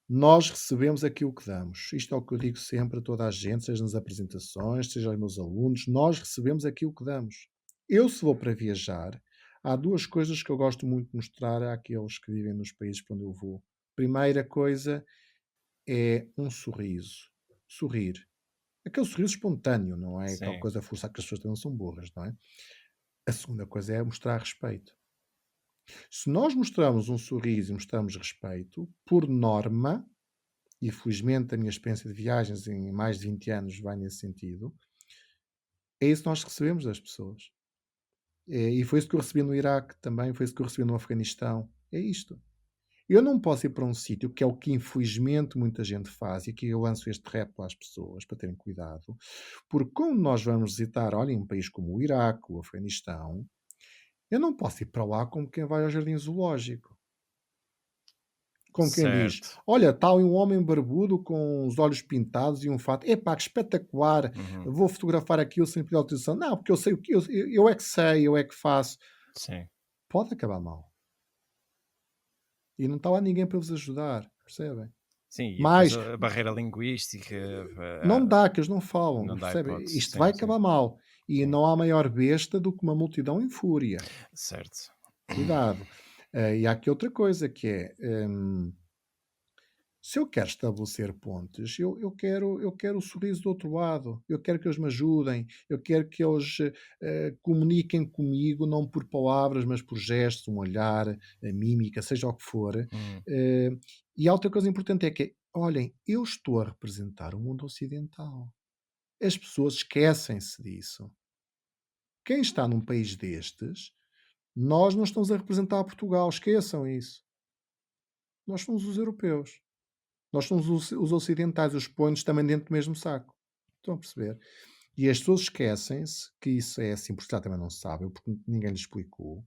nós recebemos aquilo que damos. Isto é o que eu digo sempre a toda a gente, seja nas apresentações, seja aos meus alunos, nós recebemos aquilo que damos. Eu, se vou para viajar, há duas coisas que eu gosto muito de mostrar àqueles que vivem nos países para onde eu vou. Primeira coisa é um sorriso. Sorrir. Aquele sorriso espontâneo, não é aquela Sim. coisa forçada que as pessoas também são burras, não é? A segunda coisa é mostrar respeito. Se nós mostramos um sorriso e mostramos respeito, por norma, e felizmente a minha experiência de viagens em mais de 20 anos vai nesse sentido, é isso que nós recebemos das pessoas. E foi isso que eu recebi no Iraque também, foi isso que eu recebi no Afeganistão. É isto. Eu não posso ir para um sítio, que é o que infelizmente muita gente faz, e aqui eu lanço este rap às pessoas para terem cuidado, porque quando nós vamos visitar, olhem, um país como o Iraque, o Afeganistão, eu não posso ir para lá como quem vai ao jardim zoológico. Como quem diz: Certo. "Olha, está ali um homem barbudo com os olhos pintados e um fato. Epá, que espetacular! Uhum. Vou fotografar aquilo sem pedir autorização". Não, porque eu sei o que eu é que sei, eu é que faço. Sim. Pode acabar mal. E não está lá ninguém para vos ajudar, percebem? Sim, e depois Mas a barreira linguística, não dá, que eles não falam, não dá percebem? hipótese. Isto vai Sim, sim, acabar mal. E sim. não há maior besta do que uma multidão em fúria. Certo. Cuidado. E há aqui outra coisa que é, se eu quero estabelecer pontes, eu quero o sorriso do outro lado, eu quero que eles me ajudem, eu quero que eles comuniquem comigo, não por palavras, mas por gestos, um olhar, a mímica, seja o que for. Hum. Eh, e há outra coisa importante é que, olhem, eu estou a representar o mundo ocidental. As pessoas esquecem-se disso. Quem está num país destes, nós não estamos a representar Portugal, esqueçam isso. Nós somos os europeus. Nós somos os ocidentais, os põe-nos também dentro do mesmo saco. Estão a perceber? E as pessoas esquecem-se que isso é assim, porque já também não sabem, porque ninguém lhes explicou.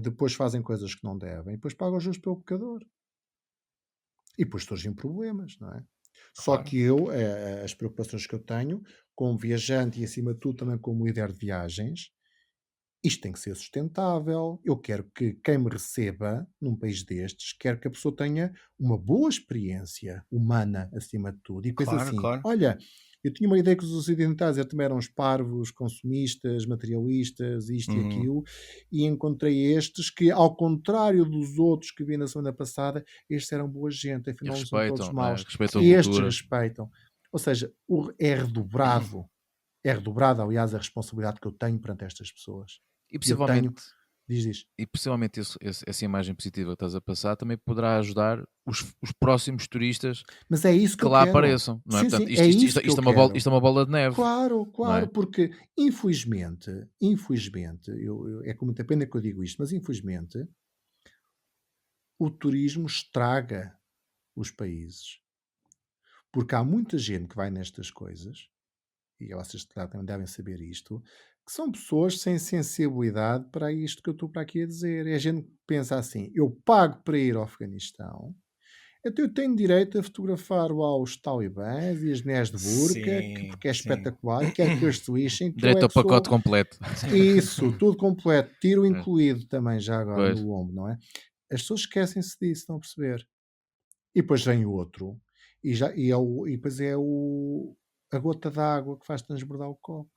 Depois fazem coisas que não devem, e depois pagam os juros pelo pecador. E depois surgem problemas, não é? Só Claro. que eu, as preocupações que eu tenho, como viajante e acima de tudo também como líder de viagens, isto tem que ser sustentável. Eu quero que quem me receba num país destes, quero que a pessoa tenha uma boa experiência humana, acima de tudo. E pensa Claro, assim: claro. olha, eu tinha uma ideia que os ocidentais também eram os parvos, consumistas, materialistas, isto e Uhum. aquilo, e encontrei estes que, ao contrário dos outros que vi na semana passada, estes eram boa gente, E afinal não são todos respeitam, não é? maus. Respeitam a E estes cultura. respeitam. Ou seja, é redobrado, aliás, a responsabilidade que eu tenho perante estas pessoas. E E eu tenho, possivelmente, diz. essa imagem positiva que estás a passar também poderá ajudar os próximos turistas Mas é isso que que eu lá quero. apareçam, não é? Sim, Portanto, sim, é isso que eu quero. isto é uma bola de neve, Claro, não claro, é? porque infelizmente, é com muita pena que eu digo isto, mas infelizmente o turismo estraga os países. Porque há muita gente que vai nestas coisas, e vocês também devem saber isto, que são pessoas sem sensibilidade para isto que eu estou para aqui a dizer. É a gente que pensa assim: eu pago para ir ao Afeganistão, então eu tenho direito a fotografar lá os talibãs e as mulheres de burca, Sim, porque é sim. espetacular, e quero que eles se lixem, que eu Direito é ao que sou pacote completo. Sim. isso, tudo completo, tiro É, incluído também já agora pois, no ombro, não é? As pessoas esquecem-se disso, estão a perceber? E depois vem o outro, e depois é a gota d'água que faz transbordar o copo.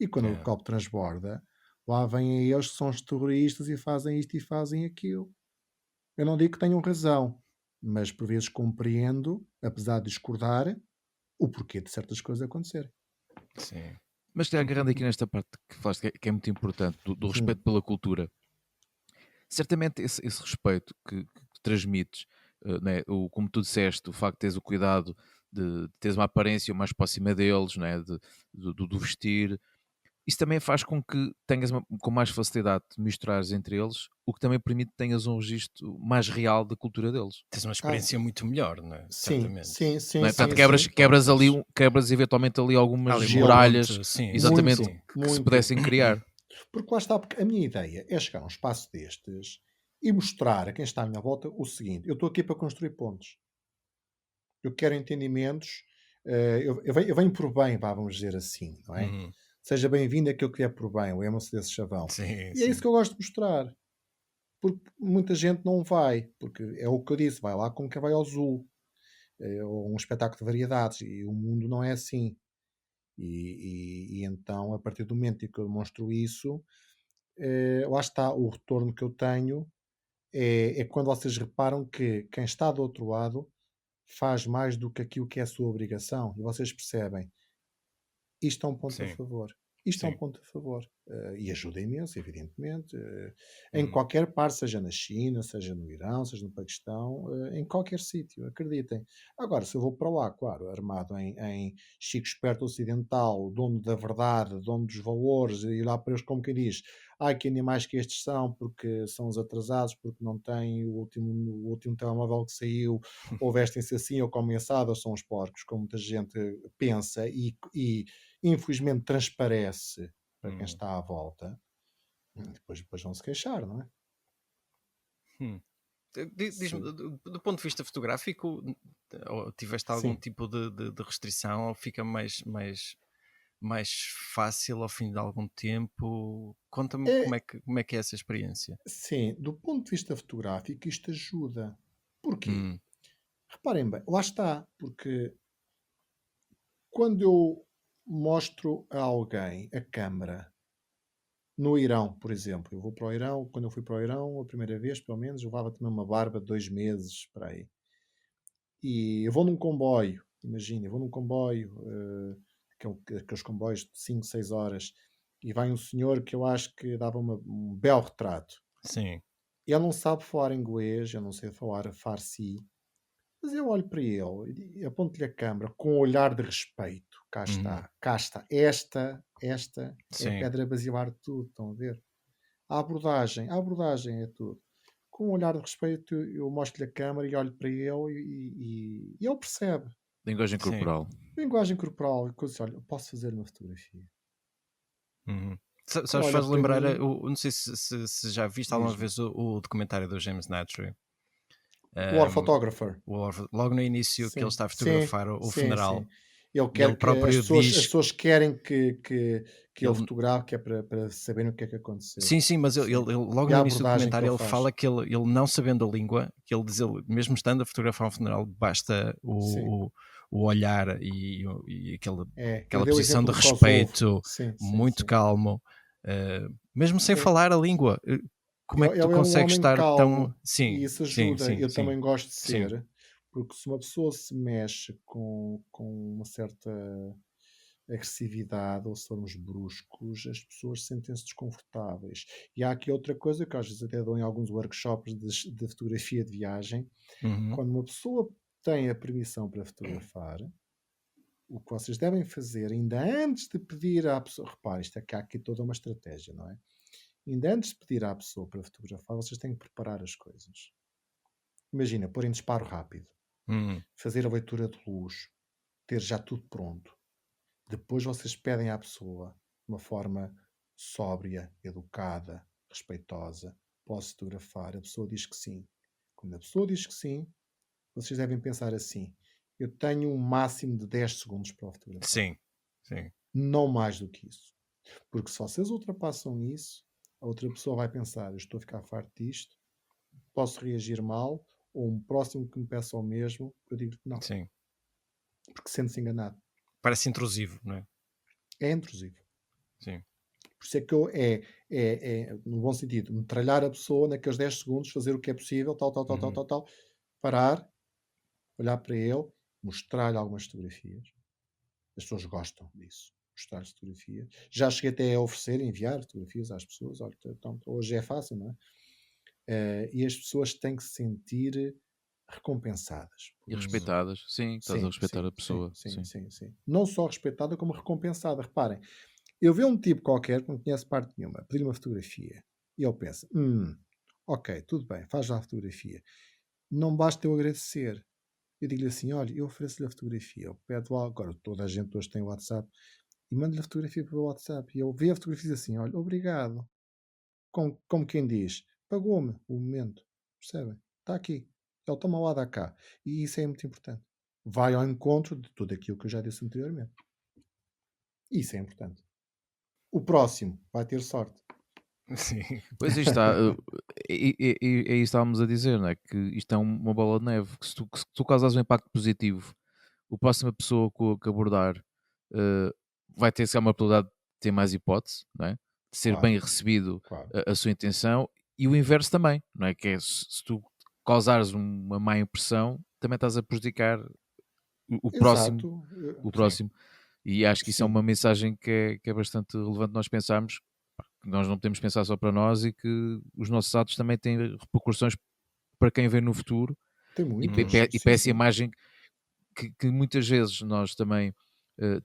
E quando o É. copo transborda, lá vêm eles que são os terroristas e fazem isto e fazem aquilo. Eu não digo que tenham razão, mas por vezes compreendo, apesar de discordar, o porquê de certas coisas acontecerem. Sim. mas te agarrando aqui nesta parte que falaste que é muito importante, do Hum, respeito pela cultura. Certamente esse respeito que transmites, né, como tu disseste, o facto de teres o cuidado de teres uma aparência mais próxima deles, né, do vestir, isso também faz com que tenhas com mais facilidade de misturares entre eles, o que também permite que tenhas um registro mais real da cultura deles. Tens uma ah, experiência muito melhor, não é? sim, Certamente. sim, sim, Não é? sim, Portanto, sim. quebras ali, Tornas. quebras eventualmente ali Há algumas ali uma muralhas, ponte, sim, sim, exatamente, Muito, sim. que se muito. pudessem criar. Porque lá está, porque a minha ideia é chegar a um espaço destes e mostrar a quem está à minha volta o seguinte: eu estou aqui para construir pontos. Eu quero entendimentos, eu venho por bem, vá, vamos dizer assim, não é? Uhum. Seja bem-vindo aquilo que vier por bem, lembram-se desse chavão. Sim, E é isso sim. que eu gosto de mostrar, porque muita gente não vai, porque é o que eu disse, vai lá como quem vai ao zoo, ou um espetáculo de variedades, e o mundo não é assim. E então, a partir do momento em que eu demonstro isso, lá está, o retorno que eu tenho é quando vocês reparam que quem está do outro lado faz mais do que aquilo que é a sua obrigação, e vocês percebem, isto é um ponto a Sim, favor. Isto é um sim. ponto a favor. E ajuda imenso, evidentemente, em Uhum. qualquer parte, seja na China, seja no Irão, seja no Paquistão, em qualquer sítio, acreditem. Agora, se eu vou para lá, claro, armado em Chico Esperto Ocidental, dono da verdade, dono dos valores, e lá para eles, como quem diz, ai que animais que estes são, porque são os atrasados, porque não têm o último telemóvel que saiu, ou vestem-se assim, ou comem assado, ou são os porcos, como muita gente pensa, e infelizmente transparece para quem Hum. está à volta, depois vão se queixar, não é? Hum. Diz-me, Sim. do ponto de vista fotográfico, ou tiveste algum Sim. tipo de restrição, ou fica mais fácil ao fim de algum tempo? Conta-me É, como é que é essa experiência. sim, do ponto de vista fotográfico, isto ajuda. Porquê? Hum, Reparem bem, lá está, porque quando eu mostro a alguém a câmara no Irão, por exemplo, eu vou para o Irão, quando eu fui para o Irão, a primeira vez, pelo menos, eu levava também uma barba de 2 meses para aí. E eu vou num comboio, imagina, eu vou num comboio, aqueles comboios de 5 6 horas, e vai um senhor que eu acho que dava um belo retrato. sim. Ele não sabe falar inglês, eu não sei falar farsi, mas eu olho para ele e aponto-lhe a câmara com um olhar de respeito. Cá Uhum, está, cá está. Esta é a sim. pedra basilar de tudo, estão a ver? A abordagem é tudo. Com um olhar de respeito, eu mostro-lhe a câmara e olho para ele e ele percebe. Linguagem Sim. corporal. Linguagem corporal, coisas, olha, eu posso fazer uma fotografia. Uhum. Sabes, Olha faz para lembrar, mim, não sei se já viste alguma diz-me. vez o documentário do James Natry. O War Um, Photographer. logo no início que ele Sim, está a sim, fotografar o sim, funeral, sim. Ele e ele quer que as próprio pessoas, as diz, pessoas querem que ele ele, fotografe, que é para saberem o que é que aconteceu. sim, sim, mas Sim. logo E no a início do abordagem que documentário ele ele faz. fala que ele não sabendo a língua, que ele diz, mesmo estando a fotografar um funeral, basta Sim. o olhar e Ele aquela deu o posição de exemplo do Kosovo. respeito Sim, sim, muito sim. calmo, mesmo sem É, falar a língua. Como é que tu ele é um consegues homem estar tão... calmo e Sim, isso sim, ajuda. sim, Eu sim, também gosto de sim. ser, porque se uma pessoa se mexe com uma certa agressividade ou se formos bruscos, as pessoas sentem-se desconfortáveis. E há aqui outra coisa que às vezes até dou em alguns workshops de fotografia de viagem. Uhum, Quando uma pessoa tem a permissão para fotografar, o que vocês devem fazer, ainda antes de pedir à pessoa, repare, isto é que há aqui toda uma estratégia, não é? Ainda antes de pedir à pessoa para fotografar, vocês têm que preparar as coisas. Imagina, pôr em disparo rápido. Hum, fazer a leitura de luz, ter já tudo pronto. Depois vocês pedem à pessoa, de uma forma sóbria, educada, respeitosa, posso fotografar? A pessoa diz que sim. Quando a pessoa diz que sim, vocês devem pensar assim: eu tenho um máximo de 10 segundos para o fotografar. sim, sim, Não mais do que isso. Porque se vocês ultrapassam isso, a outra pessoa vai pensar: eu estou a ficar farto disto, posso reagir mal, ou um próximo que me peça o mesmo, eu digo que não, sim. porque sente-se enganado. Parece intrusivo, não é? É intrusivo. Sim. Por isso é que no bom sentido, metralhar a pessoa naqueles 10 segundos, fazer o que é possível, tal, tal, tal, tal, Uhum. tal, tal, parar, olhar para ele, mostrar-lhe algumas fotografias. As pessoas gostam disso, mostrar fotografias. Já cheguei até a oferecer, enviar fotografias às pessoas. Olha, então, hoje é fácil, não é? E as pessoas têm que se sentir recompensadas E por isso. Uhum. respeitadas, sim, estás a Sim, respeitar sim, a sim, pessoa, sim, sim. sim, sim. Não só respeitada, como recompensada. Reparem, eu vejo um tipo qualquer que não conhece parte nenhuma, pedir uma fotografia, e ele pensa: ok, tudo bem, faz lá a fotografia. Não basta eu agradecer. Eu digo-lhe assim: olha, eu ofereço-lhe a fotografia. Eu peço agora, toda a gente hoje tem WhatsApp, e mando-lhe a fotografia pelo WhatsApp. E eu vejo a fotografia e diz assim: olha, obrigado. Como quem diz, pagou-me o momento. Percebem? Está aqui. Ele toma lá, dá cá. E isso é muito importante. Vai ao encontro de tudo aquilo que eu já disse anteriormente. Isso é importante. O próximo vai ter sorte. Sim. Pois aí está, e isso estávamos a dizer, não é? Que isto é uma bola de neve, que se tu causas um impacto positivo, a próxima pessoa que abordar vai ter se uma probabilidade de ter mais hipótese, não é? De ser Claro, bem recebido claro. a sua intenção, e o inverso também, não é? Que é se tu causares uma má impressão, também estás a prejudicar o próximo, Exato. o Sim. próximo. E acho que isso é Sim, uma mensagem que é bastante relevante nós pensarmos, que nós não podemos pensar só para nós e que os nossos atos também têm repercussões para quem vem no futuro tem e, muitas. e Sim, para essa sim. imagem que muitas vezes nós também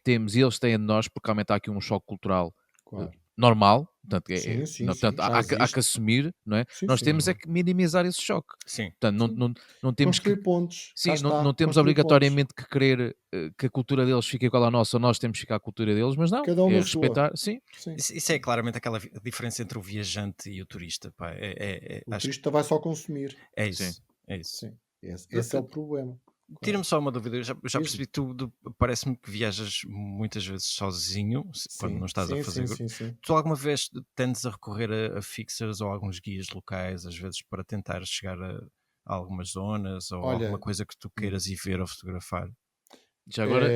temos e eles têm de nós, porque realmente há aqui um choque cultural Claro. normal, portanto, Sim, sim, não, sim. portanto Já há que existe. assumir, não é? Sim, Nós sim. temos é Uhum. que minimizar esse choque. Sim. Portanto, Sim. não temos que Construir pontes. Cá sim, não está. temos Construir pontes. obrigatoriamente que querer que a cultura deles fique igual à nossa, ou nós temos que ficar à cultura deles, mas não, Cada um é na sua. respeitar, sim, Sim. Isso é claramente aquela diferença entre o viajante e o turista, pá. O Acho que turista vai só consumir. é sim. isso. É isso. Sim. Esse é o problema. Tira-me Claro. só uma dúvida, eu já Diz-me. percebi que parece-me que viajas muitas vezes sozinho, quando não Sim, estás a sim, fazer sim, grupo. sim, sim. Tu alguma vez tendes a recorrer a fixers ou alguns guias locais, às vezes para tentar chegar a algumas zonas ou alguma Olha, coisa que tu hum, queiras ir ver ou fotografar? Já agora,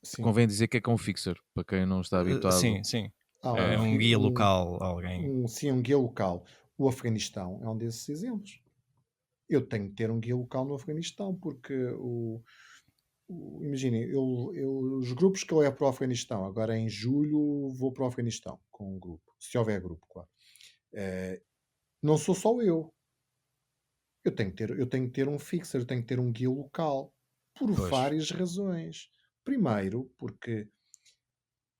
sim. convém dizer que é um fixer, para quem não está habituado. Sim, sim. Um, É um fi- guia um, local, alguém. sim, um guia local. O Afeganistão é um desses exemplos. Eu tenho que ter um guia local no Afeganistão, porque imaginem, os grupos que eu levo para o Afeganistão, agora em julho vou para o Afeganistão com um grupo, se houver grupo, claro. Eh, não sou só eu. Eu tenho que ter um fixer, eu tenho que ter um guia local, por Pois. várias razões. Primeiro, porque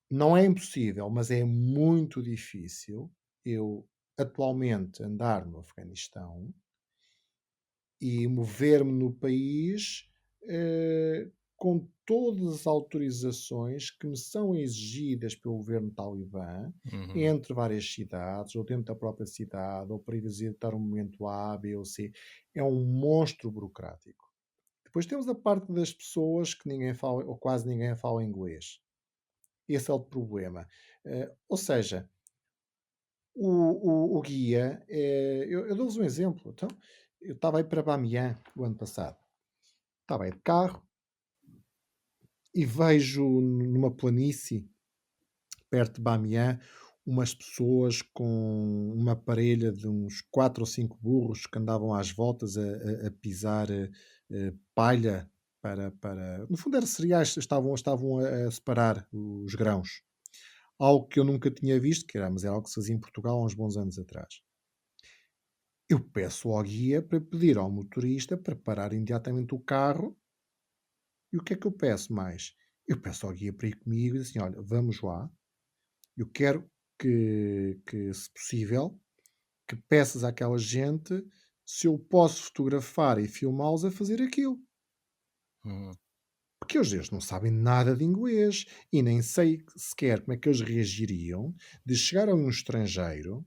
não é impossível, mas é muito difícil eu atualmente andar no Afeganistão e mover-me no país com todas as autorizações que me são exigidas pelo governo talibã, Uhum. entre várias cidades, ou dentro da própria cidade, ou para ir visitar um momento A, B ou C. É um monstro burocrático. Depois temos a parte das pessoas que ninguém fala, ou quase ninguém fala inglês. Esse é o problema. Ou seja, o guia, eu dou-vos um exemplo. Então, eu estava aí para Bamiyan o ano passado. Estava aí de carro e vejo numa planície, perto de Bamiyan, umas pessoas com uma parelha de uns 4 ou 5 burros que andavam às voltas a pisar palha no fundo era cereais, estavam a separar os grãos. Algo que eu nunca tinha visto, mas era algo que se fazia em Portugal há uns bons anos atrás. Eu peço ao guia para pedir ao motorista para parar imediatamente o carro. E o que é que eu peço mais? Eu peço ao guia para ir comigo e dizer assim: olha, vamos lá, eu quero que, se possível, que peças àquela gente se eu posso fotografar e filmá-los a fazer aquilo. Uhum. Porque eles não sabem nada de inglês e nem sei sequer como é que eles reagiriam de chegar a um estrangeiro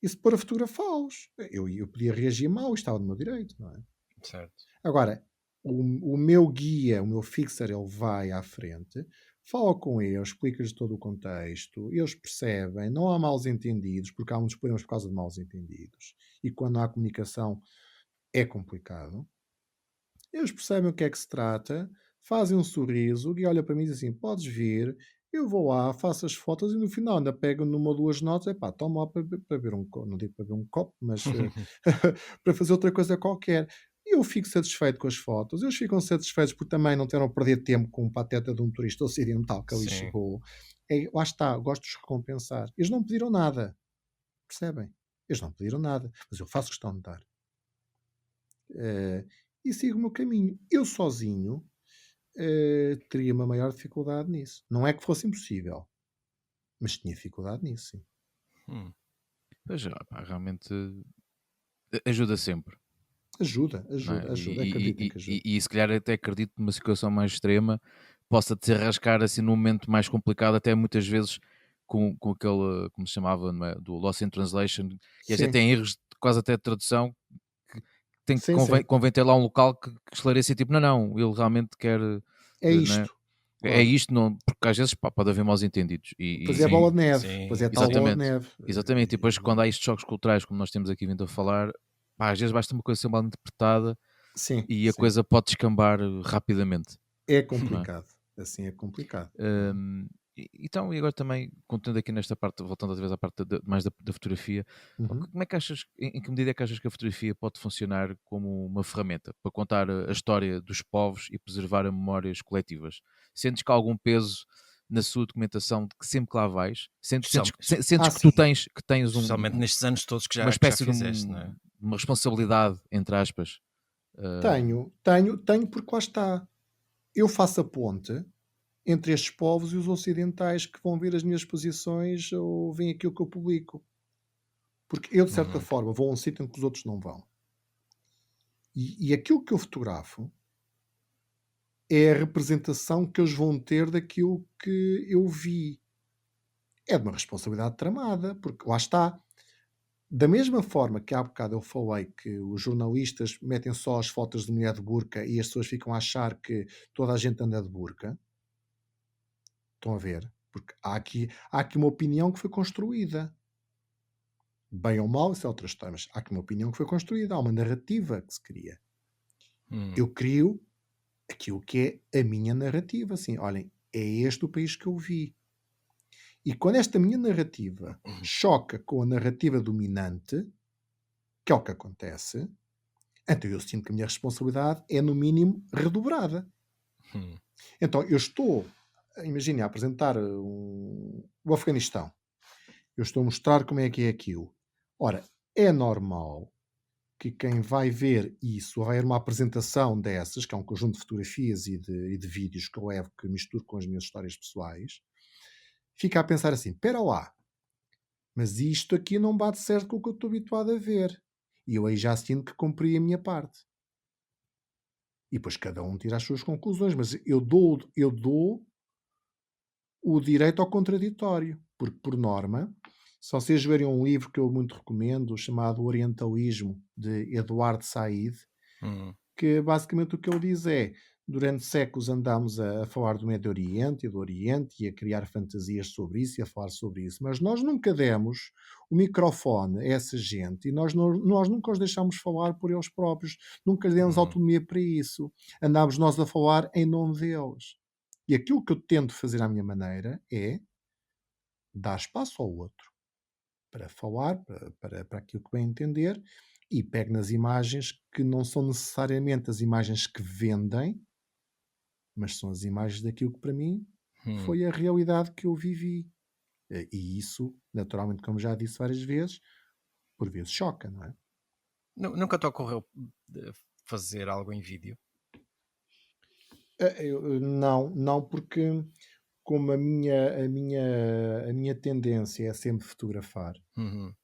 e se pôr a fotografá-los. Eu podia reagir mal, e estava no meu direito, não é? Certo. Agora, o meu guia, o meu fixer, ele vai à frente, fala com eles, explica-lhes todo o contexto, eles percebem, não há maus entendidos, porque há muitos problemas por causa de maus entendidos. E quando há comunicação é complicado. Eles percebem o que é que se trata, fazem um sorriso, o guia olha para mim e diz assim: podes vir, eu vou lá, faço as fotos e no final ainda pego numa ou duas notas, epá, toma lá para ver um copo, não digo para ver um copo, mas para fazer outra coisa qualquer. E eu fico satisfeito com as fotos, eles ficam satisfeitos porque também não terão a perder tempo com um pateta de um turista ocidental que ali Sim. chegou. Lá está, gosto de os recompensar. Eles não pediram nada, percebem? Eles não pediram nada, mas eu faço questão de dar. Eh, e sigo o meu caminho. Eu sozinho teria uma maior dificuldade nisso. Não é que fosse impossível, mas tinha dificuldade nisso, sim. Hum. Pois, pá, realmente ajuda sempre, Ajuda, não é? ajuda, ajuda. Acreditem que ajuda. E se calhar até acredito numa situação mais extrema possa desenrascar assim num momento mais complicado, até muitas vezes com aquele, como se chamava, não é? Do Lost in Translation, e às vezes Sim, tem erros quase até de tradução que tem que sim, sim. convém ter lá um local que esclareça tipo, não, ele realmente quer, É não é? isto. É Claro. isto, não, porque às vezes pá, pode haver maus entendidos Depois é a bola Sim, de neve. Depois é sim, a tal bola de exatamente, neve. exatamente. E depois, quando há estes choques culturais, como nós temos aqui vindo a falar, pá, às vezes basta uma coisa ser mal interpretada Sim, e a sim. coisa pode descambar rapidamente, É não é? complicado. Assim é complicado. Não é? Então, e agora também, contando aqui nesta parte, voltando outra vez à parte mais da fotografia, Uhum. como é que achas, em que medida é que achas que a fotografia pode funcionar como uma ferramenta para contar a história dos povos e preservar as memórias coletivas? Sentes que há algum peso na sua documentação de que sempre que lá vais, Especial- sentes que tu Sim. tens especialmente nestes anos todos uma que já espécie de fizeste, não é? uma responsabilidade, entre aspas. Tenho, porque lá está. Eu faço a ponte entre estes povos e os ocidentais que vão ver as minhas exposições ou veem aquilo que eu publico. Porque eu, de certa Uhum. forma, vou a um sítio em que os outros não vão. E aquilo que eu fotografo é a representação que eles vão ter daquilo que eu vi. É de uma responsabilidade tramada, porque lá está. Da mesma forma que há bocado eu falei que os jornalistas metem só as fotos de mulher de burca e as pessoas ficam a achar que toda a gente anda de burca, estão a ver? Porque há aqui uma opinião que foi construída. Bem ou mal, isso é outra história, mas há aqui uma opinião que foi construída, há uma narrativa que se cria. Hum. Eu crio aquilo que é a minha narrativa, assim, olhem, é este o país que eu vi. E quando esta minha narrativa choca com a narrativa dominante, que é o que acontece, então eu sinto que a minha responsabilidade é, no mínimo, redobrada. Hum. Então eu estou, imagine, a apresentar o Afeganistão. Eu estou a mostrar como é que é aquilo. Ora, é normal que quem vai ver isso, vai ver uma apresentação dessas, que é um conjunto de fotografias e de vídeos que eu levo, que misturo com as minhas histórias pessoais, fica a pensar assim: espera lá, mas isto aqui não bate certo com o que eu estou habituado a ver. E eu aí já sinto que cumpri a minha parte. E depois cada um tira as suas conclusões, mas eu dou o direito ao contraditório, porque por norma, se vocês verem um livro que eu muito recomendo, chamado Orientalismo, de Eduardo Said, Hum. que basicamente o que ele diz é: durante séculos andámos a falar do Médio Oriente e do Oriente e a criar fantasias sobre isso e a falar sobre isso, mas nós nunca demos o microfone a essa gente e nós nunca os deixámos falar por eles próprios, nunca lhes demos Uhum. autonomia para isso. Andámos nós a falar em nome deles. E aquilo que eu tento fazer à minha maneira é dar espaço ao outro para falar, para aquilo que bem entender, e pego nas imagens que não são necessariamente as imagens que vendem, mas são as imagens daquilo que para mim Hum. foi a realidade que eu vivi. E isso, naturalmente, como já disse várias vezes, por vezes choca, não é? Nunca te ocorreu fazer algo em vídeo? Não, porque como a minha tendência é sempre fotografar, Uhum.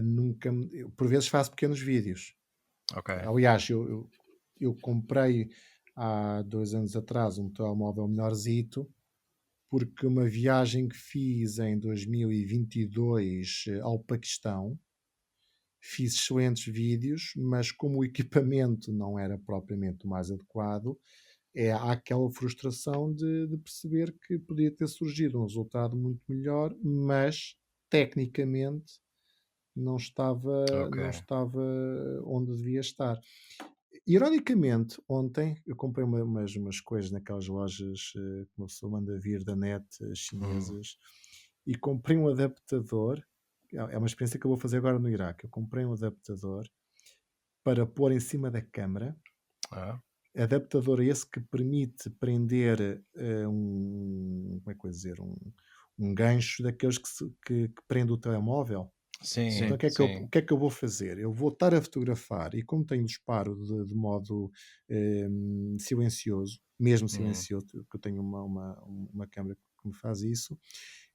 nunca, por vezes faço pequenos vídeos. Ok. Aliás, eu eu comprei há 2 anos atrás um telemóvel melhorzito, porque uma viagem que fiz em 2022 ao Paquistão, fiz excelentes vídeos, mas como o equipamento não era propriamente o mais adequado, há aquela frustração de perceber que podia ter surgido um resultado muito melhor, mas tecnicamente Ok. não estava onde devia estar. Ironicamente, ontem eu comprei umas coisas naquelas lojas que uma pessoa manda vir da net, Hum. chinesas, e comprei um adaptador. É uma experiência que eu vou fazer agora no Iraque. Eu comprei um adaptador para pôr em cima da câmara. Ah, Adaptador esse que permite prender como é que eu ia dizer? Um gancho daqueles que prende o telemóvel. sim, Então Sim. sim. o que é que eu vou fazer? Eu vou estar a fotografar e como tenho disparo de modo silencioso, mesmo Hum, silencioso, que eu tenho uma câmera que me faz isso,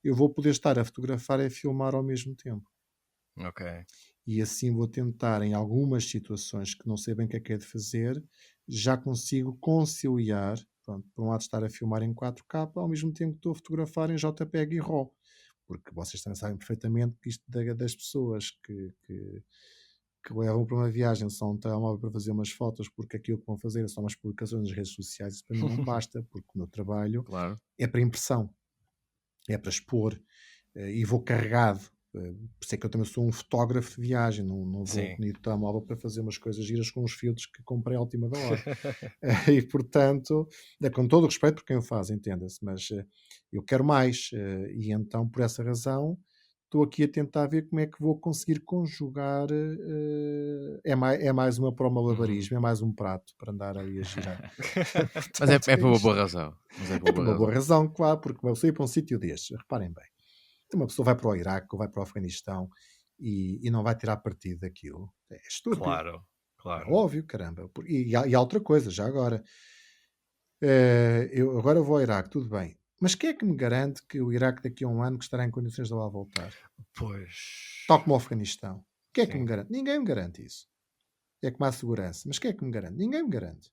eu vou poder estar a fotografar e a filmar ao mesmo tempo. ok. E assim vou tentar, em algumas situações que não sei bem o que é de fazer, já consigo conciliar, pronto, por um lado estar a filmar em 4K, ao mesmo tempo que estou a fotografar em JPEG e RAW. Porque vocês também sabem perfeitamente que isto das pessoas que levam para uma viagem só um telemóvel para fazer umas fotos, porque aquilo que vão fazer são umas publicações nas redes sociais, isso para mim não basta, porque o meu trabalho Claro. é para impressão, é para expor, e vou carregado. Por isso é que eu também sou um fotógrafo de viagem, não vou Sim. com o telemóvel para fazer umas coisas giras com os filtros que comprei à última da hora. E portanto, com todo o respeito por quem o faz, entenda-se, mas eu quero mais, e então por essa razão estou aqui a tentar ver como é que vou conseguir conjugar. É mais uma para o Uhum. malabarismo, é mais um prato para andar ali a girar. Mas é, Portanto, é é por uma isto. boa razão. Mas é por É uma por boa uma boa razão. razão, claro, porque uma pessoa ir para um sítio destes, reparem bem, então uma pessoa vai para o Iraque ou vai para o Afeganistão e não vai tirar partido daquilo. É estúpido. Claro, É claro. óbvio, caramba. E há outra coisa, já agora. Eu agora vou ao Iraque, tudo bem. Mas quem é que me garante que o Iraque daqui a um ano que estará em condições de lá voltar? Tal Pois. como o Afeganistão. Quem é que me Sim. garante? Ninguém me garante isso. É como a segurança. Mas quem é que me garante? Ninguém me garante.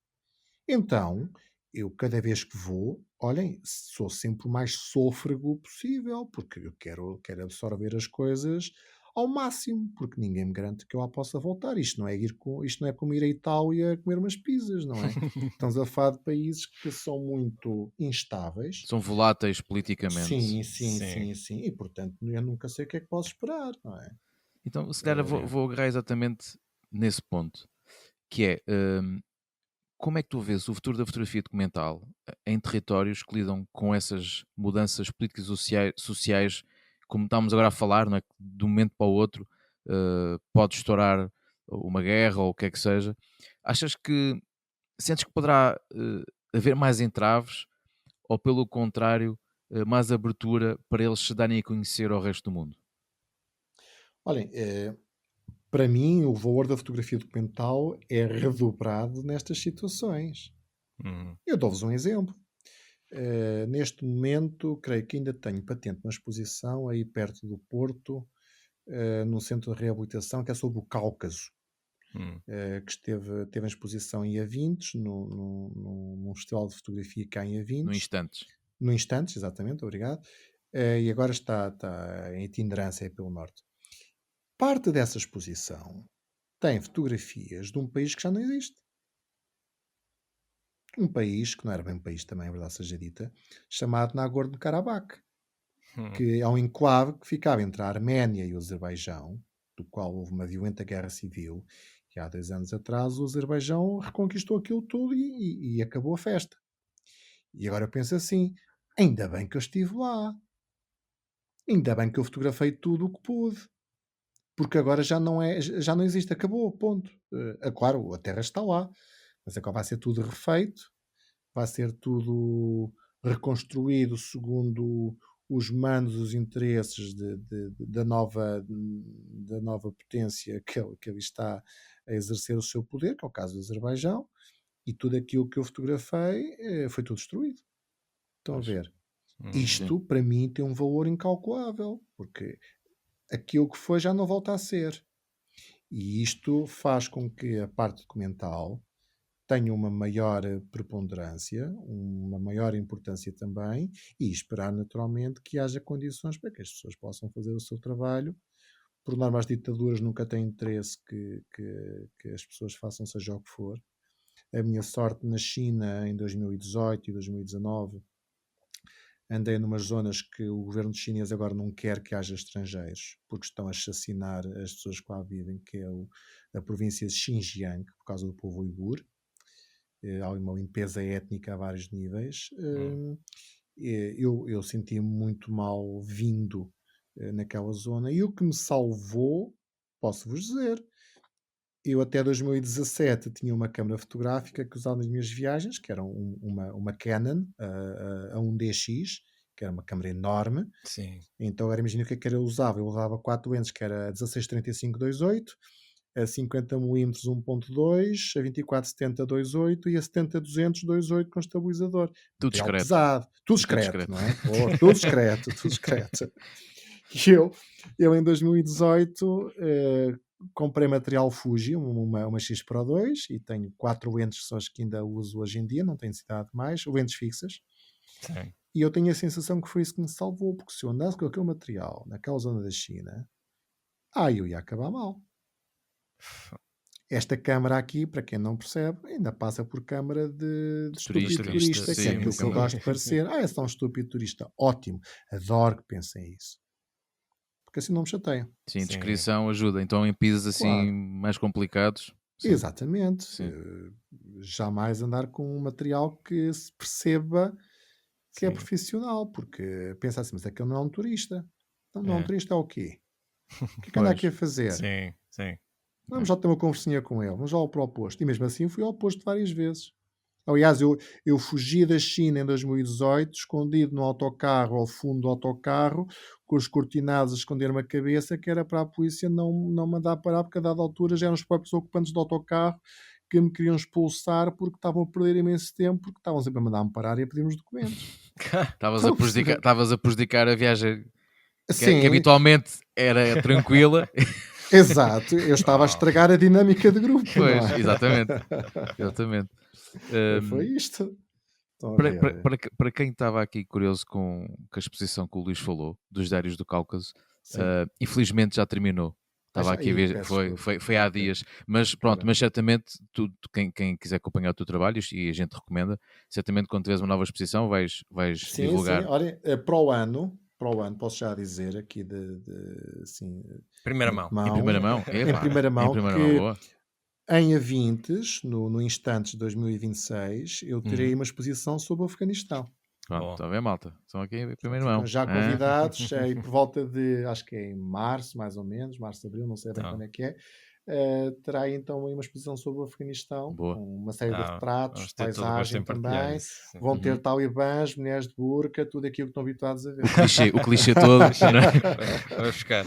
Então, eu cada vez que vou, olhem, sou sempre o mais sôfrego possível, porque eu quero absorver as coisas ao máximo, porque ninguém me garante que eu lá possa voltar. Isto não é como ir à Itália comer umas pizzas, não é? Estamos a falar de países que são muito instáveis. São voláteis politicamente. Sim, sim, Sim. sim, sim. E portanto, eu nunca sei o que é que posso esperar, não é? Então, se calhar eu vou, Eh, vou agarrar exatamente nesse ponto, que é como é que tu vês o futuro da fotografia documental em territórios que lidam com essas mudanças políticas sociais, como estamos agora a falar, não é? Que de um momento para o outro pode estourar uma guerra ou o que é que seja. Achas que sentes que poderá haver mais entraves ou, pelo contrário, mais abertura para eles se darem a conhecer ao resto do mundo? olhem, para mim, o valor da fotografia documental é redobrado nestas situações. Uhum. Eu dou-vos um exemplo. Neste momento, creio que ainda tenho patente uma exposição aí perto do Porto, num centro de reabilitação, que é sobre o Cáucaso, Uhum. que teve em exposição em Avintes, num festival de fotografia cá em No Avintes, instantes. no Instantes, exatamente, obrigado, e agora está em itinerância aí pelo Norte. Parte dessa exposição tem fotografias de um país que já não existe. Um país, que não era bem um país também, a verdade seja dita, chamado Nagorno-Karabakh, Uhum. que é um enclave que ficava entre a Arménia e o Azerbaijão, do qual houve uma violenta guerra civil, e há 2 anos atrás o Azerbaijão reconquistou aquilo tudo e acabou a festa. E agora eu penso assim, ainda bem que eu estive lá, ainda bem que eu fotografei tudo o que pude, porque agora já não existe, acabou, ponto. Claro, a terra está lá, mas agora vai ser tudo refeito, vai ser tudo reconstruído segundo os mandos, os interesses da nova potência que ali está a exercer o seu poder, que é o caso do Azerbaijão, e tudo aquilo que eu fotografei foi tudo destruído. Estão a Pois, ver? Uhum. sim. Isto, para mim, tem um valor incalculável, porque aquilo que foi já não volta a ser. E isto faz com que a parte documental tenham uma maior preponderância, uma maior importância também, e esperar naturalmente que haja condições para que as pessoas possam fazer o seu trabalho. Por norma, as ditaduras nunca têm interesse que as pessoas façam seja o que for. A minha sorte na China em 2018 e 2019, andei numas zonas que o governo chinês agora não quer que haja estrangeiros, porque estão a assassinar as pessoas que lá vivem, que é a província de Xinjiang, por causa do povo uigur. Há uma limpeza étnica a vários níveis. Eu senti-me muito mal vindo naquela zona, e o que me salvou, posso-vos dizer, eu até 2017 tinha uma câmara fotográfica que usava nas minhas viagens, que era uma Canon a 1DX, que era uma câmara enorme. Sim. Então agora imagina o que é que eu usava. Eu usava 4 lentes, que era a 16-35-2.8, a 50mm 1.2, a 24-70 2.8 e a 70-200 2.8 com estabilizador. Tudo Material discreto. pesado, tudo Tudo discreto, discreto. não é? Oh, tudo discreto, tudo discreto. E eu em 2018 comprei material Fuji, uma X Pro 2, e tenho 4 lentes que são as que ainda uso hoje em dia, não tenho necessidade de mais, lentes fixas. Sim. E eu tenho a sensação que foi isso que me salvou, porque se eu andasse com aquele material naquela zona da China, eu ia acabar mal. Esta câmara aqui, para quem não percebe, ainda passa por câmara de estúpido turista, que é sim, aquilo que eu sim. gosto de parecer. É só um estúpido turista. Ótimo. Adoro que pensem isso. Porque assim não me chateiam. Sim, Sim. descrição ajuda. Então em pisos assim Claro. mais complicados. Sim. Exatamente. Sim. Jamais andar com um material que se perceba que é Sim. profissional, porque pensa assim, mas aquele não é um turista. Então, não é um É. turista, é o quê? O que é que anda Pois. aqui a fazer? Sim, sim. Vamos já ter uma conversinha com ele, vamos já ao para o oposto. E mesmo assim fui ao oposto várias vezes. Aliás, eu fugi da China em 2018, escondido no autocarro, ao fundo do autocarro, com os cortinados a esconder-me a cabeça, que era para a polícia não me mandar parar, porque a dada altura já eram os próprios ocupantes do autocarro que me queriam expulsar porque estavam a perder imenso tempo, porque estavam sempre a mandar-me parar e a pedir-me os documentos. Estavas Estão a perceber? a prejudicar a viagem que Sim, habitualmente era tranquila. exato. Eu estava a estragar a dinâmica de grupo, não Pois, é? exatamente. Exatamente. Foi isto. Estão a Para, ver? para quem estava aqui curioso com a exposição que o Luís falou, dos Diários do Cáucaso, Sim. infelizmente já terminou. Estava aqui a ver, Peço foi desculpa. há dias, mas pronto, mas certamente quem quiser acompanhar o teu trabalho, e a gente recomenda, certamente quando tiveres uma nova exposição vais Sim, divulgar. sim. Olha, para o ano, posso já dizer aqui assim, Primeira de mão. Em primeira mão, mão? em Epá, primeira em mão, primeira mão, que boa. em Avintes, no Instantes de 2026, eu terei uma exposição sobre o Afeganistão. Pronto, Boa. está a ver, malta? Estão aqui em Portanto, primeira ficam mão. já Hã? convidados, e por volta de, acho que é em março, mais ou menos, março, abril, não sei bem Então, quando é que é, terá então aí uma exposição sobre o Afeganistão, Boa. com uma série de retratos, vamos de ter todo o gosto paisagem em partilhar também. isso. Sim. Vão ter talibãs, mulheres de burca, tudo aquilo que estão habituados a ver. O clichê todo. Não é? Vamos buscar.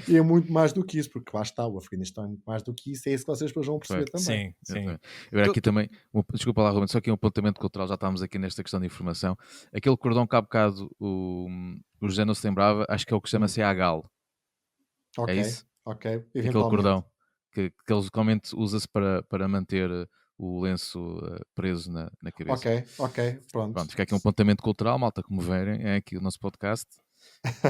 E é muito mais do que isso, porque lá está, o Afeganistão é muito mais do que isso, é isso que vocês depois vão perceber também. Sim, sim. Exatamente. Eu aqui também, desculpa lá, Ruben, só aqui um apontamento cultural, já estávamos aqui nesta questão de informação. Aquele cordão que há bocado o José não se lembrava, acho que é o que chama-se Agal. Ok, É isso? ok, Aquele eventualmente. cordão que eles localmente usa-se para manter o lenço preso na cabeça. Ok, pronto. Pronto, fica aqui um apontamento cultural, malta, como verem, é aqui o nosso podcast.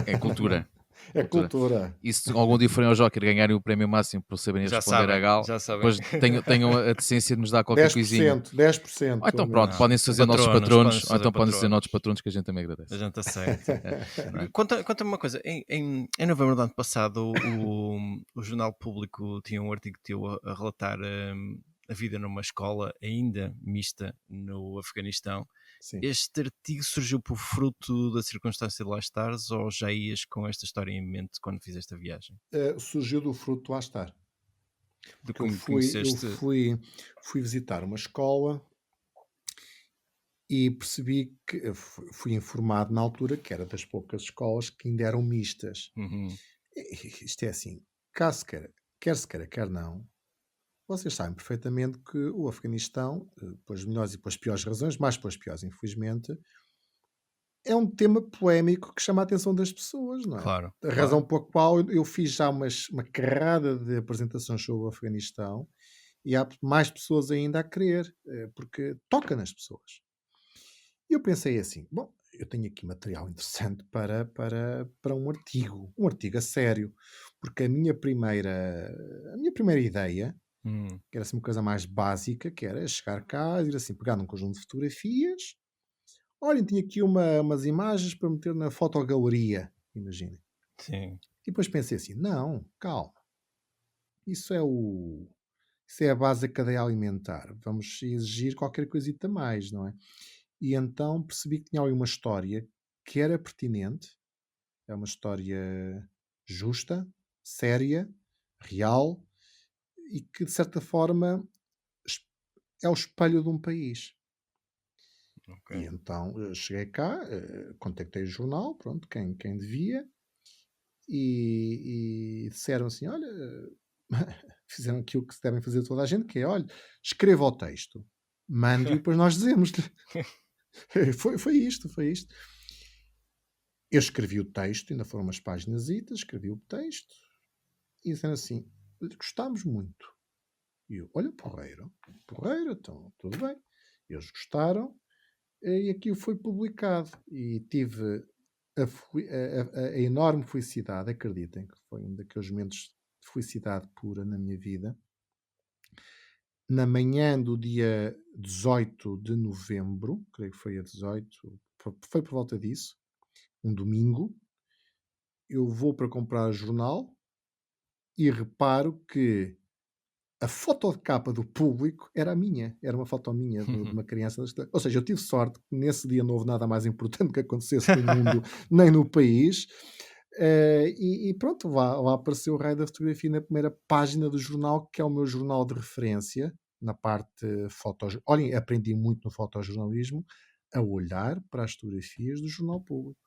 É cultura. É cultura. E se algum dia forem ao Joker ganharem o prémio máximo por saberem Já responder sabem, a Gal, já sabem. depois tenham a decência de nos dar qualquer coisinha. 10%. Ou então pronto, Não, podem-se fazer nossos patronos, patronos, podem-se ou então fazer podem ser patronos. nossos patronos, que a gente também agradece. A gente aceita. Não é? Conta-me uma coisa. Em novembro do ano passado, o Jornal Público tinha um artigo teu a relatar a vida numa escola ainda mista no Afeganistão. Sim. Este artigo surgiu por fruto da circunstância de lá estares, ou já ias com esta história em mente quando fizeste a viagem? Surgiu do fruto lá estar. De Porque eu como fui conheceste... visitar uma escola e percebi que fui informado na altura que era das poucas escolas que ainda eram mistas. Uhum. Isto é assim, caso quer se queira, quer não, vocês sabem perfeitamente que o Afeganistão, pelas melhores e pelas piores razões, mais pelas piores, infelizmente, é um tema polémico que chama a atenção das pessoas, não é? Claro. A razão pela qual eu fiz já uma carrada de apresentações sobre o Afeganistão, e há mais pessoas ainda a querer, porque toca nas pessoas. E eu pensei assim: bom, eu tenho aqui material interessante para um artigo a sério, porque a minha primeira ideia, Hum, que era assim uma coisa mais básica, que era chegar cá, ir assim, pegar num conjunto de fotografias, olhem, tinha aqui umas imagens para meter na fotogaleria, imaginem. sim. E depois pensei assim: não, calma, isso é o. Isso é a base da cadeia alimentar. Vamos exigir qualquer coisita mais, não é? E então percebi que tinha ali uma história que era pertinente, é uma história justa, séria, real e que de certa forma es- é o espelho de um país. Ok. E então cheguei cá, contactei o jornal, pronto, quem devia, e disseram assim: olha, fizeram aquilo que se devem fazer toda a gente, que é, olha, escreva o texto, mande-o e depois nós dizemos-lhe. Foi isto, foi isto. Eu escrevi o texto, ainda foram umas páginas, escrevi o texto e disseram assim: "Olha, gostámos muito." E eu, olha, porreiro, porreiro, então tudo bem. Eles gostaram e aquilo foi publicado. E tive a enorme felicidade, acreditem, que foi um daqueles momentos de felicidade pura na minha vida. Na manhã do dia 18 de novembro, creio que foi a 18, foi por volta disso, um domingo, eu vou para comprar jornal e reparo que a foto de capa do Público era a minha, era uma foto minha de uma criança. Ou seja, eu tive sorte que nesse dia não houve nada mais importante que acontecesse no mundo nem no país. E pronto, lá apareceu o raio da fotografia na primeira página do jornal, que é o meu jornal de referência, na parte foto. Olhem, aprendi muito no fotojornalismo a olhar para as fotografias do Jornal Público.